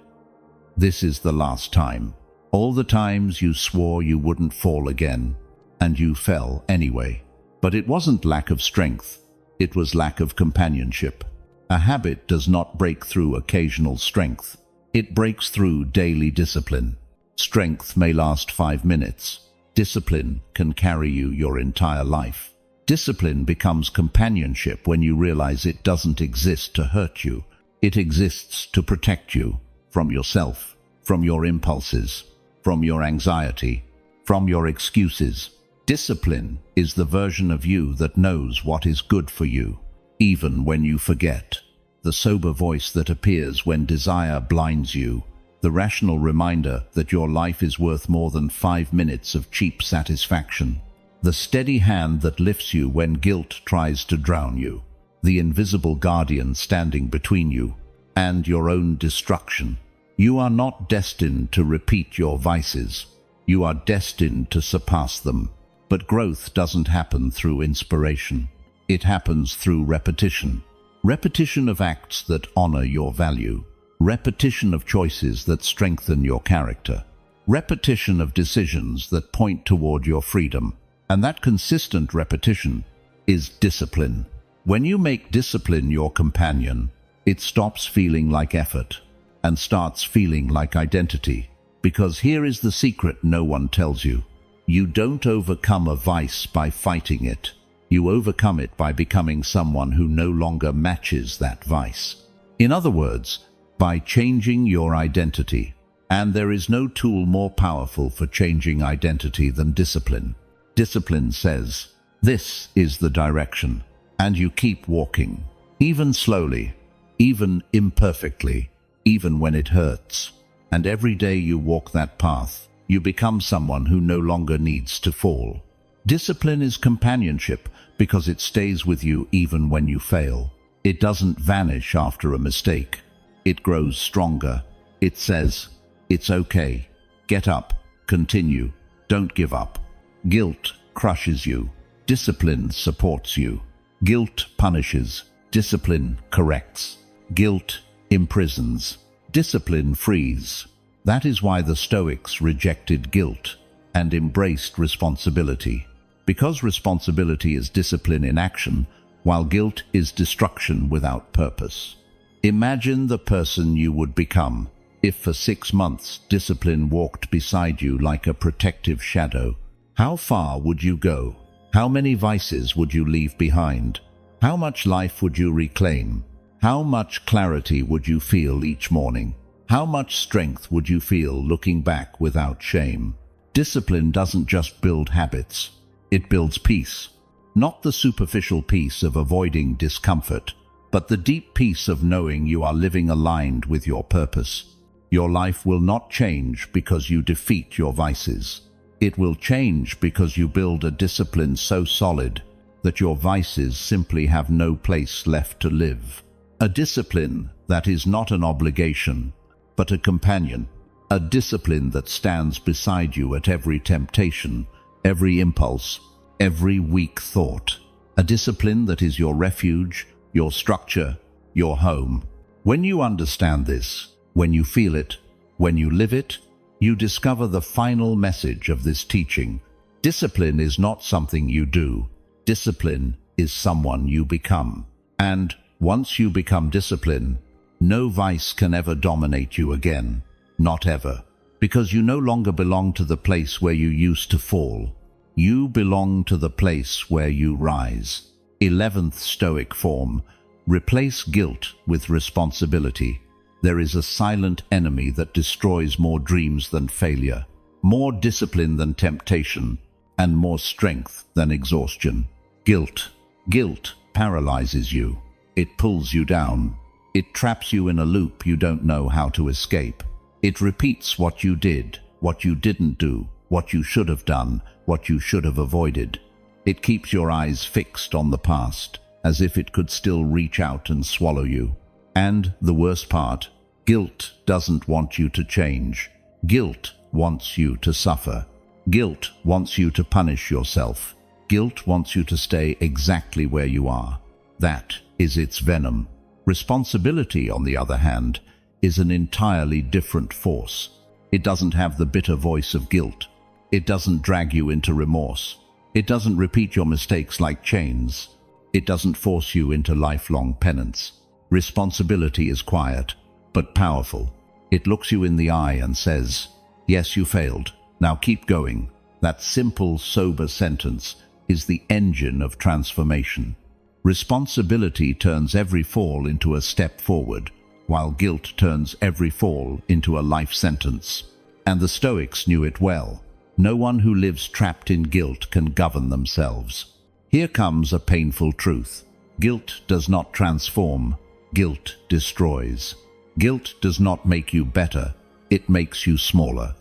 "This is the last time." All the times you swore you wouldn't fall again. And you fell anyway. But it wasn't lack of strength. It was lack of companionship. A habit does not break through occasional strength. It breaks through daily discipline. Strength may last 5 minutes. Discipline can carry you your entire life. Discipline becomes companionship when you realize it doesn't exist to hurt you. It exists to protect you from yourself, from your impulses, from your anxiety, from your excuses. Discipline is the version of you that knows what is good for you, even when you forget. The sober voice that appears when desire blinds you. The rational reminder that your life is worth more than 5 minutes of cheap satisfaction. the steady hand that lifts you when guilt tries to drown you, the invisible guardian standing between you and your own destruction. You are not destined to repeat your vices. You are destined to surpass them. But growth doesn't happen through inspiration. It happens through repetition. Repetition of acts that honor your value. Repetition of choices that strengthen your character. Repetition of decisions that point toward your freedom. And that consistent repetition is discipline. When you make discipline your companion, it stops feeling like effort and starts feeling like identity. Because here is the secret no one tells you. You don't overcome a vice by fighting it. You overcome it by becoming someone who no longer matches that vice. In other words, by changing your identity. And there is no tool more powerful for changing identity than discipline. Discipline says, this is the direction. And you keep walking, even slowly, even imperfectly, even when it hurts. And every day you walk that path, you become someone who no longer needs to fall. Discipline is companionship because it stays with you even when you fail. It doesn't vanish after a mistake. It grows stronger. It says, it's okay. Get up. Continue. Don't give up. Guilt crushes you. Discipline supports you. Guilt punishes. Discipline corrects. Guilt imprisons. Discipline frees. That is why the Stoics rejected guilt and embraced responsibility. Because responsibility is discipline in action, while guilt is destruction without purpose. Imagine the person you would become if for 6 months discipline walked beside you like a protective shadow. How far would you go? How many vices would you leave behind? How much life would you reclaim? How much clarity would you feel each morning? How much strength would you feel looking back without shame? Discipline doesn't just build habits. It builds peace. Not the superficial peace of avoiding discomfort, but the deep peace of knowing you are living aligned with your purpose. Your life will not change because you defeat your vices. It will change because you build a discipline so solid that your vices simply have no place left to live. A discipline that is not an obligation, but a companion. A discipline that stands beside you at every temptation, every impulse, every weak thought. A discipline that is your refuge, your structure, your home. When you understand this, when you feel it, when you live it, you discover the final message of this teaching. Discipline is not something you do. Discipline is someone you become. And once you become discipline, no vice can ever dominate you again. Not ever. Because you no longer belong to the place where you used to fall. You belong to the place where you rise. 11th Stoic form. Replace guilt with responsibility. There is a silent enemy that destroys more dreams than failure, more discipline than temptation, and more strength than exhaustion. Guilt. Guilt paralyzes you. It pulls you down. It traps you in a loop you don't know how to escape. It repeats what you did, what you didn't do, what you should have done, what you should have avoided. It keeps your eyes fixed on the past, as if it could still reach out and swallow you. And the worst part, guilt doesn't want you to change. Guilt wants you to suffer. Guilt wants you to punish yourself. Guilt wants you to stay exactly where you are. That is its venom. Responsibility, on the other hand, is an entirely different force. It doesn't have the bitter voice of guilt. It doesn't drag you into remorse. It doesn't repeat your mistakes like chains. It doesn't force you into lifelong penance. Responsibility is quiet, but powerful. It looks you in the eye and says, yes, you failed. Now keep going. That simple, sober sentence is the engine of transformation. Responsibility turns every fall into a step forward, while guilt turns every fall into a life sentence. And the Stoics knew it well. No one who lives trapped in guilt can govern themselves. Here comes a painful truth. Guilt does not transform. Guilt destroys. Guilt does not make you better. It makes you smaller.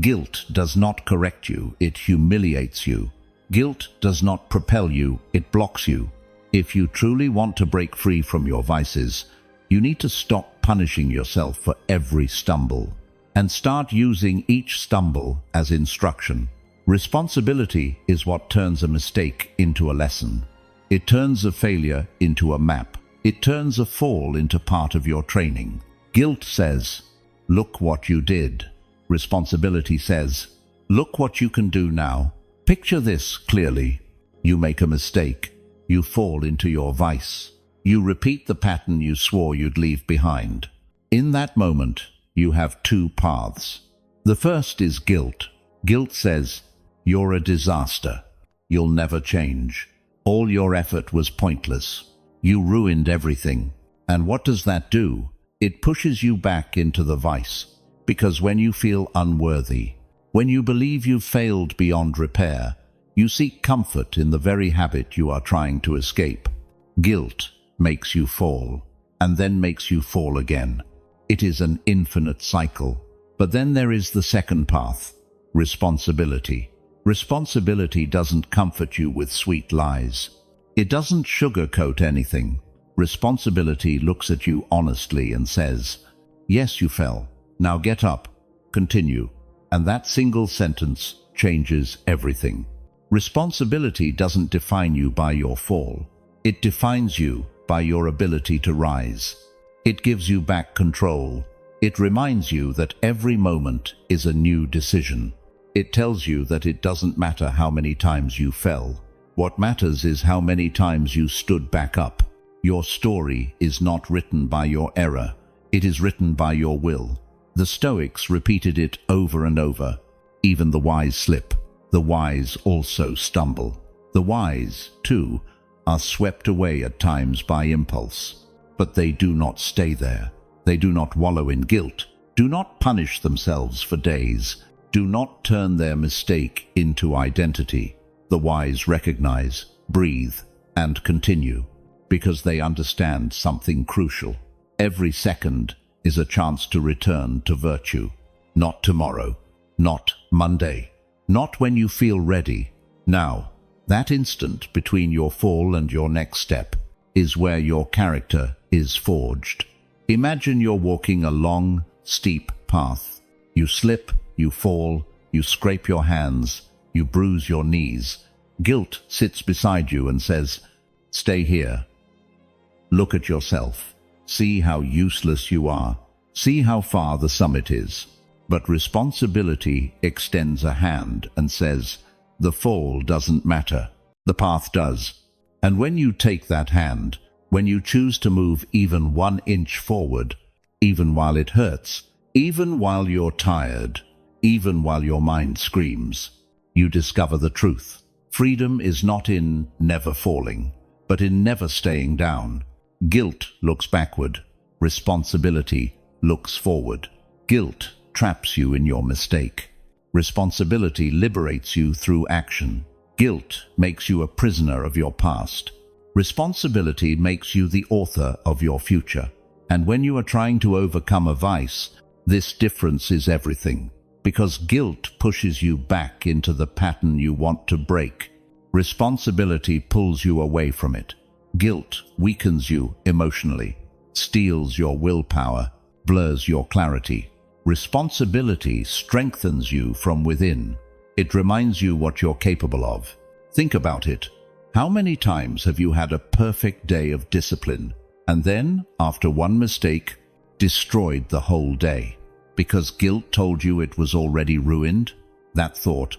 Guilt does not correct you. It humiliates you. Guilt does not propel you, it blocks you. If you truly want to break free from your vices, you need to stop punishing yourself for every stumble and start using each stumble as instruction. Responsibility is what turns a mistake into a lesson. It turns a failure into a map. It turns a fall into part of your training. Guilt says, "Look what you did." Responsibility says, "Look what you can do now." Picture this clearly. You make a mistake. You fall into your vice. You repeat the pattern you swore you'd leave behind. In that moment, you have two paths. The first is guilt. Guilt says, "You're a disaster. You'll never change. All your effort was pointless. You ruined everything." And what does that do? It pushes you back into the vice. Because when you feel unworthy, when you believe you've failed beyond repair, you seek comfort in the very habit you are trying to escape. Guilt makes you fall, and then makes you fall again. It is an infinite cycle. But then there is the second path, responsibility. Responsibility doesn't comfort you with sweet lies. It doesn't sugarcoat anything. Responsibility looks at you honestly and says, "Yes, you fell. Now get up. Continue." And that single sentence changes everything. Responsibility doesn't define you by your fall. It defines you by your ability to rise. It gives you back control. It reminds you that every moment is a new decision. It tells you that it doesn't matter how many times you fell. What matters is how many times you stood back up. Your story is not written by your error. It is written by your will. The Stoics repeated it over and over. Even the wise slip. The wise also stumble. The wise, too, are swept away at times by impulse. But they do not stay there. They do not wallow in guilt. Do not punish themselves for days. Do not turn their mistake into identity. The wise recognize, breathe, and continue, because they understand something crucial. Every second is a chance to return to virtue. Not tomorrow, not Monday, not when you feel ready. Now, that instant between your fall and your next step is where your character is forged. Imagine you're walking a long, steep path. You slip, you fall, you scrape your hands, you bruise your knees. Guilt sits beside you and says, "Stay here. Look at yourself. See how useless you are. See how far the summit is." But responsibility extends a hand and says, "The fall doesn't matter. The path does." And when you take that hand, when you choose to move even 1 inch forward, even while it hurts, even while you're tired, even while your mind screams, you discover the truth. Freedom is not in never falling, but in never staying down. Guilt looks backward. Responsibility looks forward. Guilt traps you in your mistake. Responsibility liberates you through action. Guilt makes you a prisoner of your past. Responsibility makes you the author of your future. And when you are trying to overcome a vice, this difference is everything. Because guilt pushes you back into the pattern you want to break. Responsibility pulls you away from it. Guilt weakens you emotionally, steals your willpower, blurs your clarity. Responsibility strengthens you from within. It reminds you what you're capable of. Think about it. How many times have you had a perfect day of discipline, and then, after one mistake, destroyed the whole day? Because guilt told you it was already ruined? That thought,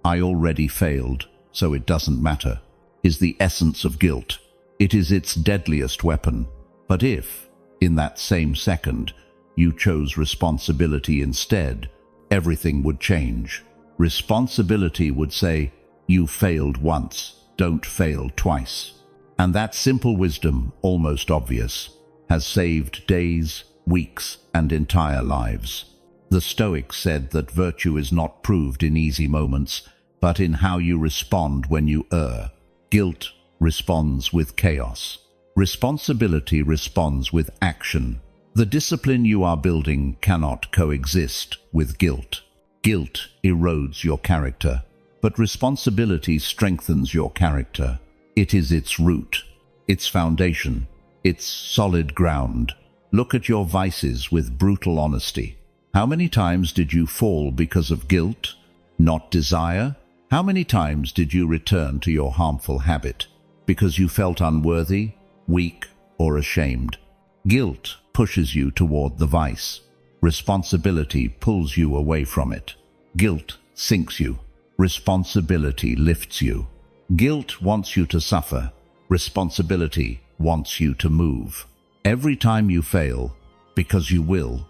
"I already failed, so it doesn't matter," is the essence of guilt. It is its deadliest weapon. But if, in that same second, you chose responsibility instead, everything would change. Responsibility would say, "You failed once, don't fail twice." And that simple wisdom, almost obvious, has saved days, weeks, and entire lives. The Stoics said that virtue is not proved in easy moments, but in how you respond when you err. Guilt responds with chaos. Responsibility responds with action. The discipline you are building cannot coexist with guilt. Guilt erodes your character. But responsibility strengthens your character. It is its root, its foundation, its solid ground. Look at your vices with brutal honesty. How many times did you fall because of guilt, not desire? How many times did you return to your harmful habit because you felt unworthy, weak, or ashamed? Guilt pushes you toward the vice. Responsibility pulls you away from it. Guilt sinks you. Responsibility lifts you. Guilt wants you to suffer. Responsibility wants you to move. Every time you fail, because you will,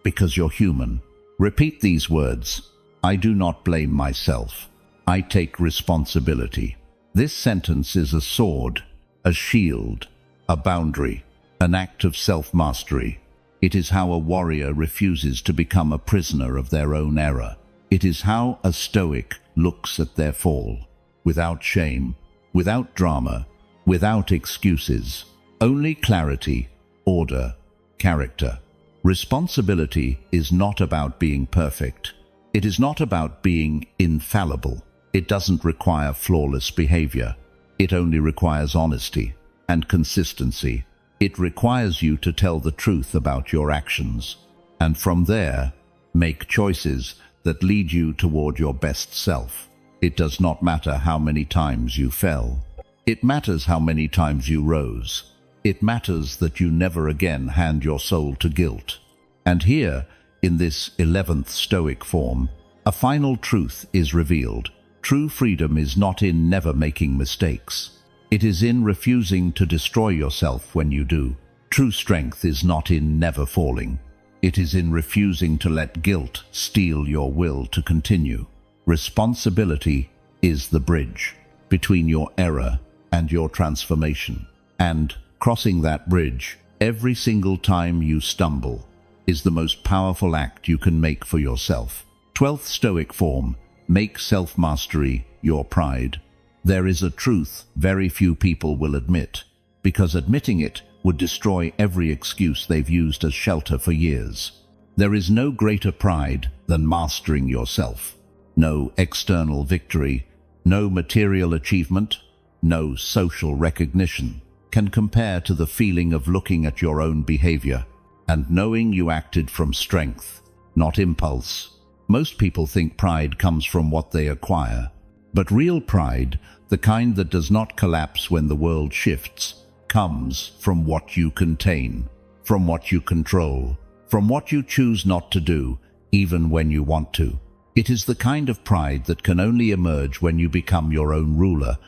because you're human, repeat these words. I do not blame myself. I take responsibility. This sentence is a sword, a shield, a boundary, an act of self-mastery. It is how a warrior refuses to become a prisoner of their own error. It is how a Stoic looks at their fall, without shame, without drama, without excuses. Only clarity, order, character. Responsibility is not about being perfect. It is not about being infallible. It doesn't require flawless behavior. It only requires honesty and consistency. It requires you to tell the truth about your actions, and from there, make choices that lead you toward your best self. It does not matter how many times you fell. It matters how many times you rose. It matters that you never again hand your soul to guilt. And here, in this 11th Stoic form, a final truth is revealed. True freedom is not in never making mistakes. It is in refusing to destroy yourself when you do. True strength is not in never falling. It is in refusing to let guilt steal your will to continue. Responsibility is the bridge between your error and your transformation. And crossing that bridge every single time you stumble is the most powerful act you can make for yourself. 12th Stoic form, make self-mastery your pride. There is a truth very few people will admit, because admitting it would destroy every excuse they've used as shelter for years. There is no greater pride than mastering yourself. No external victory, no material achievement, no social recognition can compare to the feeling of looking at your own behavior and knowing you acted from strength, not impulse. Most people think pride comes from what they acquire, but real pride, the kind that does not collapse when the world shifts, comes from what you contain, from what you control, from what you choose not to do, even when you want to. It is the kind of pride that can only emerge when you become your own ruler,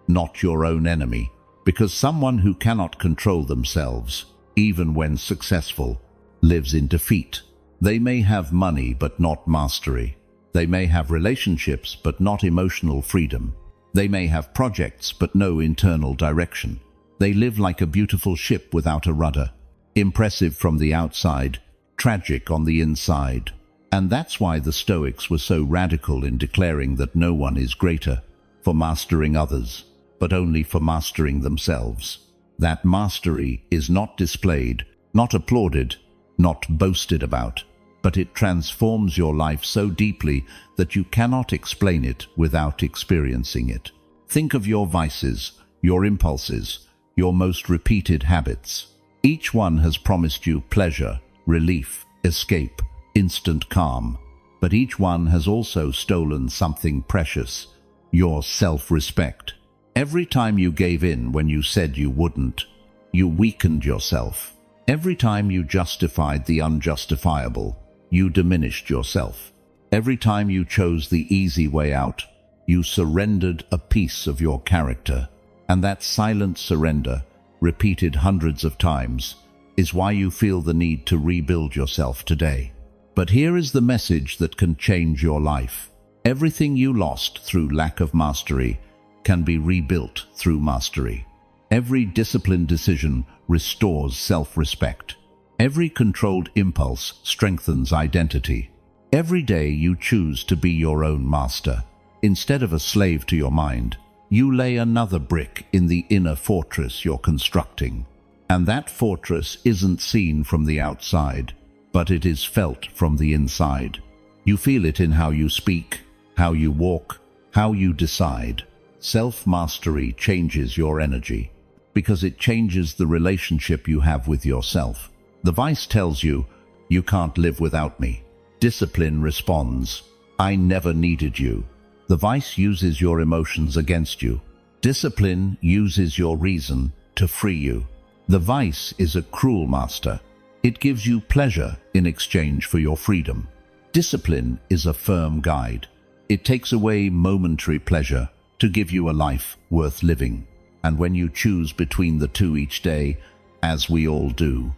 not your own enemy, because someone who cannot control themselves, even when successful, lives in defeat. They may have money but not mastery. They may have relationships but not emotional freedom. They may have projects but no internal direction. They live like a beautiful ship without a rudder, impressive from the outside, tragic on the inside. And that's why the Stoics were so radical in declaring that no one is greater for mastering others, but only for mastering themselves. That mastery is not displayed, not applauded, not boasted about, but it transforms your life so deeply that you cannot explain it without experiencing it. Think of your vices, your impulses, your most repeated habits. Each one has promised you pleasure, relief, escape, instant calm, but each one has also stolen something precious, your self-respect. Every time you gave in when you said you wouldn't, you weakened yourself. Every time you justified the unjustifiable, you diminished yourself. Every time you chose the easy way out, you surrendered a piece of your character. And that silent surrender, repeated hundreds of times, is why you feel the need to rebuild yourself today. But here is the message that can change your life. Everything you lost through lack of mastery can be rebuilt through mastery. Every disciplined decision restores self-respect. Every controlled impulse strengthens identity. Every day you choose to be your own master. Instead of a slave to your mind, you lay another brick in the inner fortress you're constructing. And that fortress isn't seen from the outside, but it is felt from the inside. You feel it in how you speak, how you walk, How you decide. Self-mastery changes your energy because it changes the relationship you have with yourself. The vice tells you, "You can't live without me." Discipline responds, "I never needed you." The vice uses your emotions against you. Discipline uses your reason to free you. The vice is a cruel master. It gives you pleasure in exchange for your freedom. Discipline is a firm guide. It takes away momentary pleasure to give you a life worth living. And when you choose between the two each day, as we all do,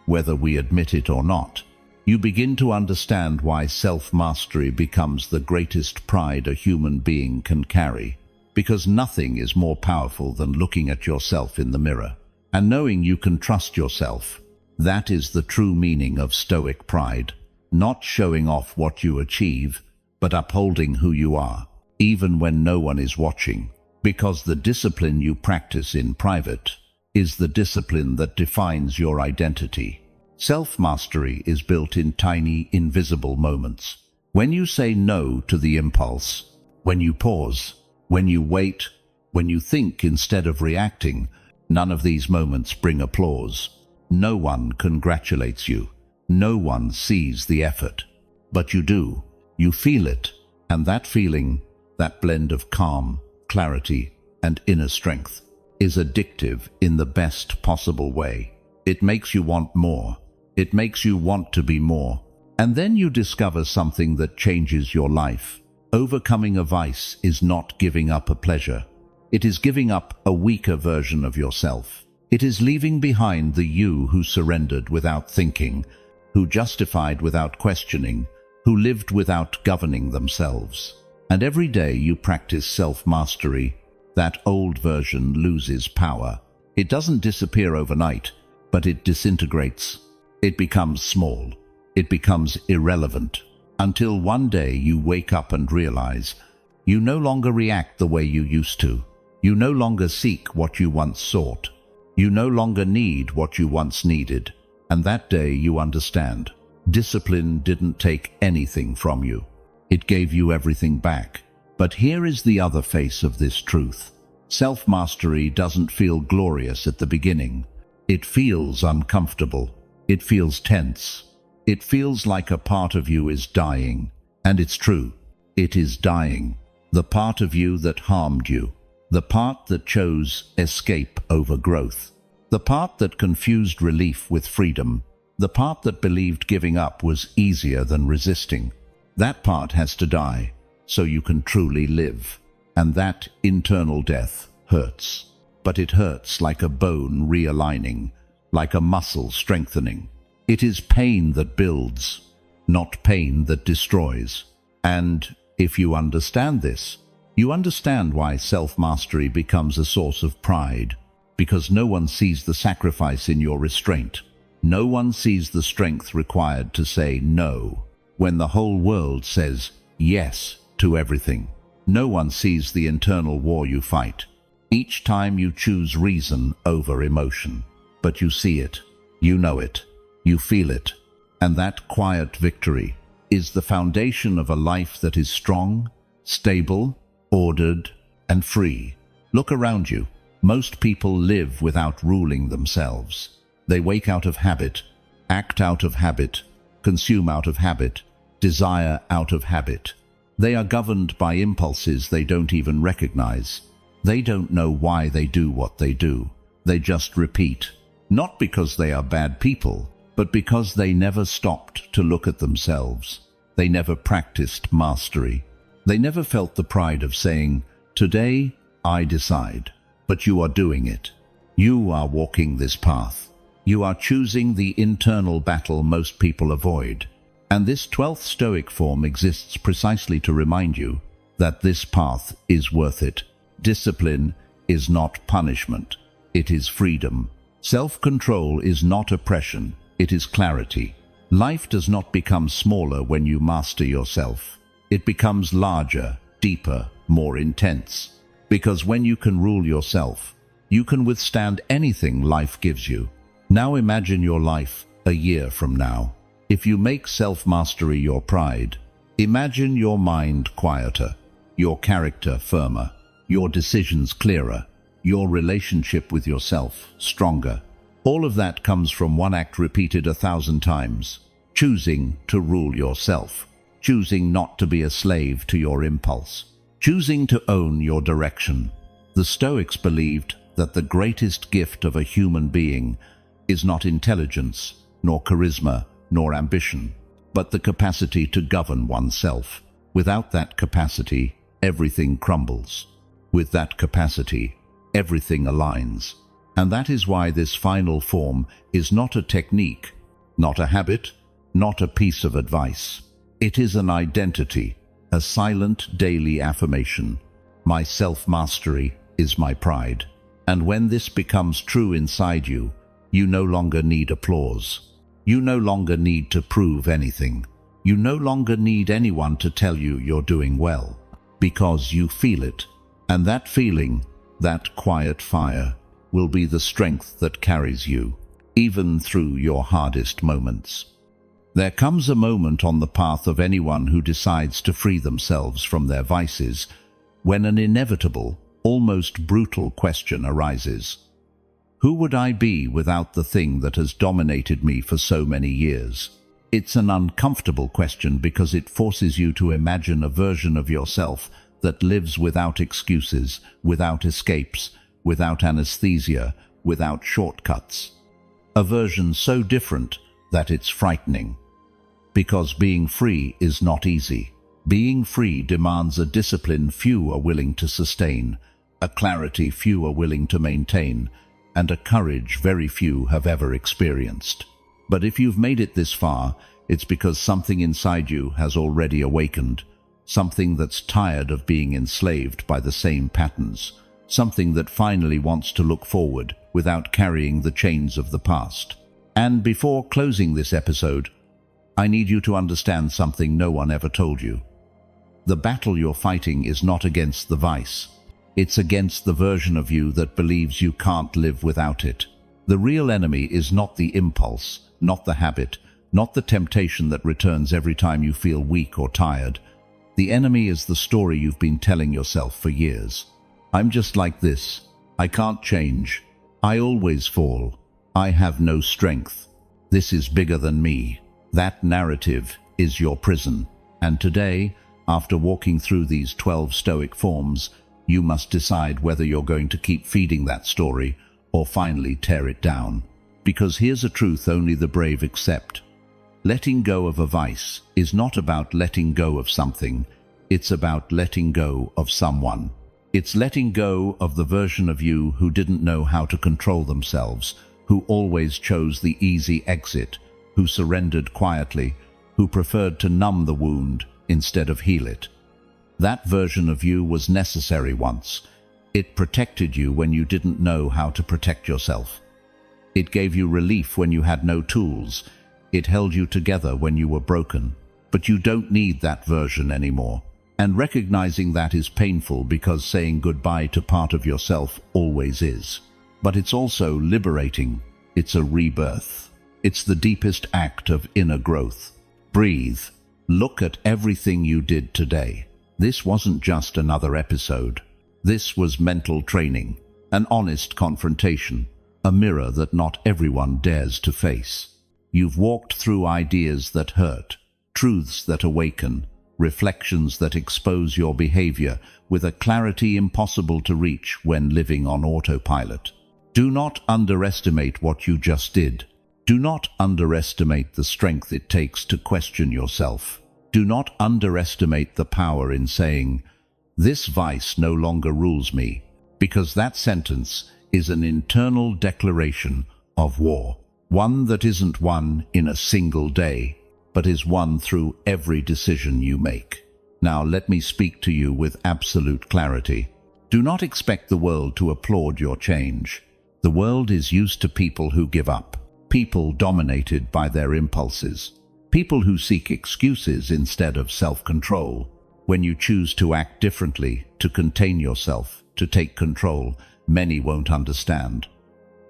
whether we admit it or not, you begin to understand why self-mastery becomes the greatest pride a human being can carry. Because nothing is more powerful than looking at yourself in the mirror and knowing you can trust yourself. That is the true meaning of Stoic pride. Not showing off what you achieve, but upholding who you are, even when no one is watching. Because the discipline you practice in private is the discipline that defines your identity. Self-mastery is built in tiny, invisible moments. When you say no to the impulse, when you pause, when you wait, when you think instead of reacting, none of these moments bring applause. No one congratulates you. No one sees the effort. But you do. You feel it. And that feeling, that blend of calm, clarity, and inner strength, is addictive in the best possible way. It makes you want more. It makes you want to be more. And then you discover something that changes your life. Overcoming a vice is not giving up a pleasure. It is giving up a weaker version of yourself. It is leaving behind the you who surrendered without thinking, who justified without questioning, who lived without governing themselves. And every day you practice self-mastery, that old version loses power. It doesn't disappear overnight, but it disintegrates. It becomes small. It becomes irrelevant. Until one day you wake up and realize you no longer react the way you used to. You no longer seek what you once sought. You no longer need what you once needed. And that day you understand. Discipline didn't take anything from you. It gave you everything back. But here is the other face of this truth. Self-mastery doesn't feel glorious at the beginning. It feels uncomfortable. It feels tense. It feels like a part of you is dying. And it's true. It is dying. The part of you that harmed you. The part that chose escape over growth. The part that confused relief with freedom. The part that believed giving up was easier than resisting. That part has to die so you can truly live. And that internal death hurts. But it hurts like a bone realigning, like a muscle strengthening. It is pain that builds, not pain that destroys. And if you understand this, you understand why self-mastery becomes a source of pride, because no one sees the sacrifice in your restraint. No one sees the strength required to say no when the whole world says yes to everything. No one sees the internal war you fight. Each time you choose reason over emotion. But you see it, you know it, you feel it. And that quiet victory is the foundation of a life that is strong, stable, ordered, and free. Look around you. Most people live without ruling themselves. They wake out of habit, act out of habit, consume out of habit, desire out of habit. They are governed by impulses they don't even recognize. They don't know why they do what they do. They just repeat. Not because they are bad people, but because they never stopped to look at themselves. They never practiced mastery. They never felt the pride of saying, "Today, I decide." But you are doing it. You are walking this path. You are choosing the internal battle most people avoid. And this 12th Stoic form exists precisely to remind you that this path is worth it. Discipline is not punishment. It is freedom. Self-control is not oppression. It is clarity. Life does not become smaller when you master yourself. It becomes larger, deeper, more intense. Because when you can rule yourself, you can withstand anything life gives you. Now imagine your life a year from now. If you make self-mastery your pride, imagine your mind quieter. your character firmer, your decisions clearer, your relationship with yourself stronger. All of that comes from one act repeated 1,000 times: choosing to rule yourself, choosing not to be a slave to your impulse, choosing to own your direction. The Stoics believed that the greatest gift of a human being is not intelligence, nor charisma, nor ambition, but the capacity to govern oneself. Without that capacity, everything crumbles. With that capacity, everything aligns. And that is why this final form is not a technique, not a habit, not a piece of advice. It is an identity, a silent daily affirmation. My self-mastery is my pride. And when this becomes true inside you, you no longer need applause. You no longer need to prove anything. You no longer need anyone to tell you you're doing well, because you feel it. And that feeling, that quiet fire, will be the strength that carries you, even through your hardest moments. There comes a moment on the path of anyone who decides to free themselves from their vices, when an inevitable, almost brutal question arises. Who would I be without the thing that has dominated me for so many years? It's an uncomfortable question because it forces you to imagine a version of yourself that lives without excuses, without escapes, without anesthesia, without shortcuts. A version so different that it's frightening. Because being free is not easy. Being free demands a discipline few are willing to sustain, a clarity few are willing to maintain, and a courage very few have ever experienced. But if you've made it this far, it's because something inside you has already awakened, something that's tired of being enslaved by the same patterns, something that finally wants to look forward without carrying the chains of the past. And before closing this episode, I need you to understand something no one ever told you. The battle you're fighting is not against the vice. It's against the version of you that believes you can't live without it. The real enemy is not the impulse, not the habit, not the temptation that returns every time you feel weak or tired. The enemy is the story you've been telling yourself for years. I'm just like this. I can't change. I always fall. I have no strength. This is bigger than me. That narrative is your prison. And today, after walking through these 12 Stoic forms, you must decide whether you're going to keep feeding that story or finally tear it down. Because here's a truth only the brave accept. Letting go of a vice is not about letting go of something. It's about letting go of someone. It's letting go of the version of you who didn't know how to control themselves, who always chose the easy exit, who surrendered quietly, who preferred to numb the wound instead of heal it. That version of you was necessary once. It protected you when you didn't know how to protect yourself. It gave you relief when you had no tools. It held you together when you were broken. But you don't need that version anymore. And recognizing that is painful because saying goodbye to part of yourself always is. But it's also liberating. It's a rebirth. It's the deepest act of inner growth. Breathe. Look at everything you did today. This wasn't just another episode. This was mental training, an honest confrontation, a mirror that not everyone dares to face. You've walked through ideas that hurt, truths that awaken, reflections that expose your behavior with a clarity impossible to reach when living on autopilot. Do not underestimate what you just did. Do not underestimate the strength it takes to question yourself. Do not underestimate the power in saying, "This vice no longer rules me," because that sentence is an internal declaration of war. One that isn't won in a single day, but is won through every decision you make. Now let me speak to you with absolute clarity. Do not expect the world to applaud your change. The world is used to people who give up, people dominated by their impulses, people who seek excuses instead of self-control. When you choose to act differently, to contain yourself, to take control, many won't understand.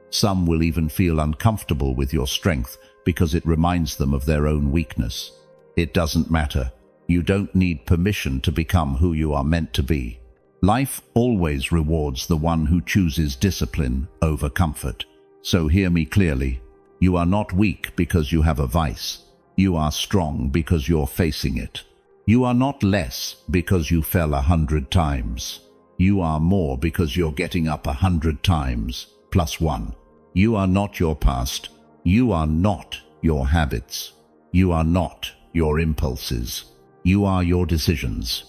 Some will even feel uncomfortable with your strength because it reminds them of their own weakness. It doesn't matter. You don't need permission to become who you are meant to be. Life always rewards the one who chooses discipline over comfort. So hear me clearly. You are not weak because you have a vice. You are strong because you're facing it. You are not less because you fell 100 times. You are more because you're getting up 100 times, plus one. You are not your past. You are not your habits. You are not your impulses. You are your decisions.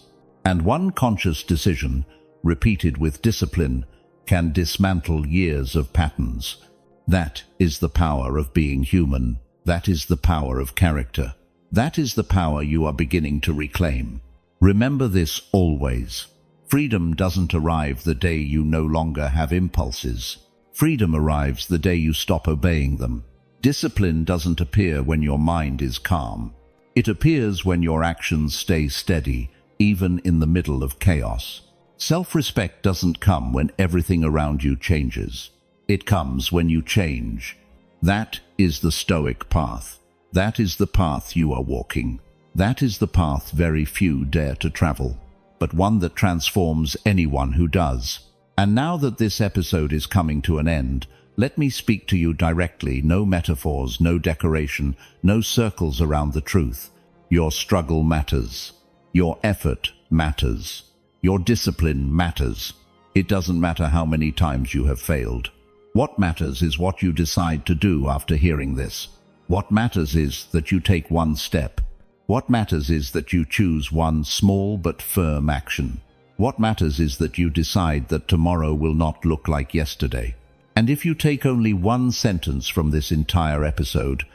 And one conscious decision, repeated with discipline, can dismantle years of patterns. That is the power of being human. That is the power of character. That is the power you are beginning to reclaim. Remember this always. Freedom doesn't arrive the day you no longer have impulses. Freedom arrives the day you stop obeying them. Discipline doesn't appear when your mind is calm. It appears when your actions stay steady, even in the middle of chaos. Self-respect doesn't come when everything around you changes. It comes when you change. That is the Stoic path. That is the path you are walking. That is the path very few dare to travel, but one that transforms anyone who does. And now that this episode is coming to an end, let me speak to you directly. No metaphors, no decoration, no circles around the truth. Your struggle matters. Your effort matters. Your discipline matters. It doesn't matter how many times you have failed. What matters is what you decide to do after hearing this. What matters is that you take one step. What matters is that you choose one small but firm action. What matters is that you decide that tomorrow will not look like yesterday. And if you take only one sentence from this entire episode,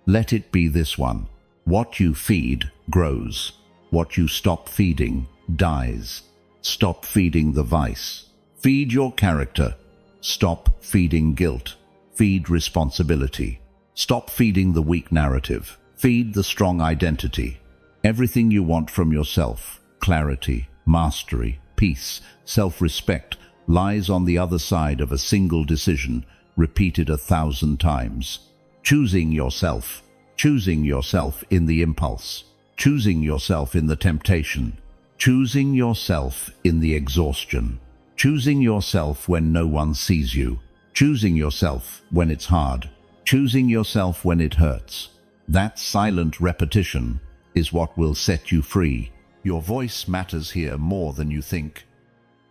let it be this one. What you feed grows. What you stop feeding dies. Stop feeding the vice. Feed your character. Stop feeding guilt. Feed responsibility. Stop feeding the weak narrative. Feed the strong identity. Everything you want from yourself, clarity, mastery, peace, self-respect, lies on the other side of a single decision, repeated 1,000 times. Choosing yourself. Choosing yourself in the impulse. Choosing yourself in the temptation. Choosing yourself in the exhaustion. Choosing yourself when no one sees you. Choosing yourself when it's hard. Choosing yourself when it hurts. That silent repetition is what will set you free. Your voice matters here more than you think.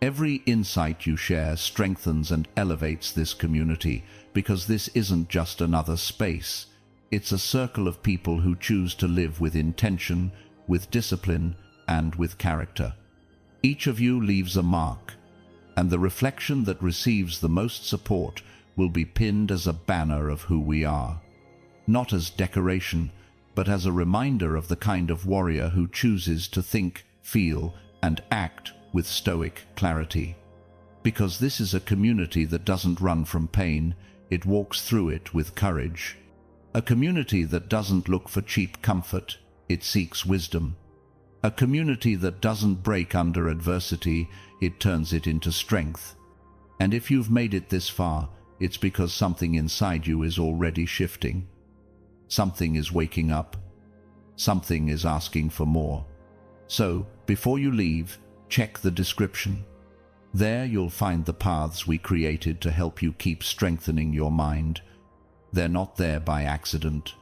Every insight you share strengthens and elevates this community, because this isn't just another space. It's a circle of people who choose to live with intention, with discipline, and with character. Each of you leaves a mark, and the reflection that receives the most support will be pinned as a banner of who we are. Not as decoration, but as a reminder of the kind of warrior who chooses to think, feel, and act with stoic clarity. Because this is a community that doesn't run from pain, it walks through it with courage. A community that doesn't look for cheap comfort, it seeks wisdom. A community that doesn't break under adversity, it turns it into strength. And if you've made it this far, it's because something inside you is already shifting. Something is waking up. Something is asking for more. So, before you leave, check the description. There you'll find the paths we created to help you keep strengthening your mind. They're not there by accident.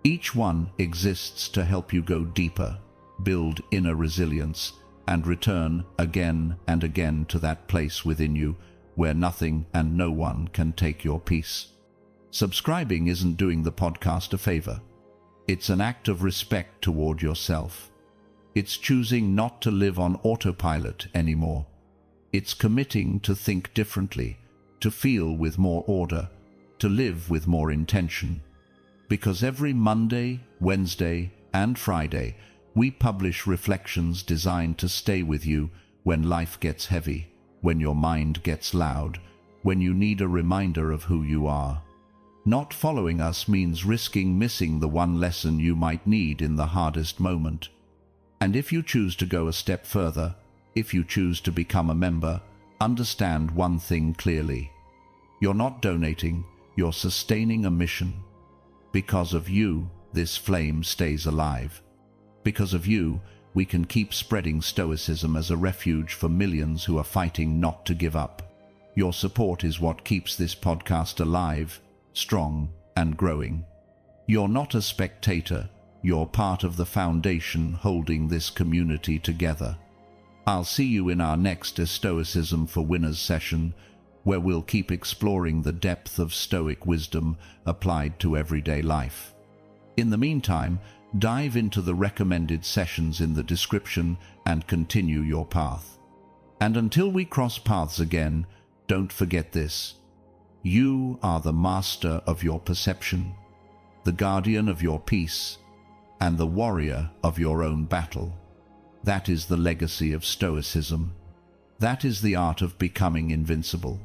Each one exists to help you go deeper, build inner resilience, and return again and again to that place within you where nothing and no one can take your peace. Subscribing isn't doing the podcast a favor. It's an act of respect toward yourself. It's choosing not to live on autopilot anymore. It's committing to think differently, to feel with more order, to live with more intention. Because every Monday, Wednesday, and Friday, we publish reflections designed to stay with you when life gets heavy, when your mind gets loud, when you need a reminder of who you are. Not following us means risking missing the one lesson you might need in the hardest moment. And if you choose to go a step further, if you choose to become a member, understand one thing clearly. You're not donating, you're sustaining a mission. Because of you, this flame stays alive. Because of you, we can keep spreading Stoicism as a refuge for millions who are fighting not to give up. Your support is what keeps this podcast alive, strong, and growing. You're not a spectator, you're part of the foundation holding this community together. I'll see you in our next Stoicism for Winners session, where we'll keep exploring the depth of Stoic wisdom applied to everyday life. In the meantime, dive into the recommended sessions in the description and continue your path. And until we cross paths again, don't forget this: you are the master of your perception, the guardian of your peace, and the warrior of your own battle. That is the legacy of Stoicism. That is the art of becoming invincible.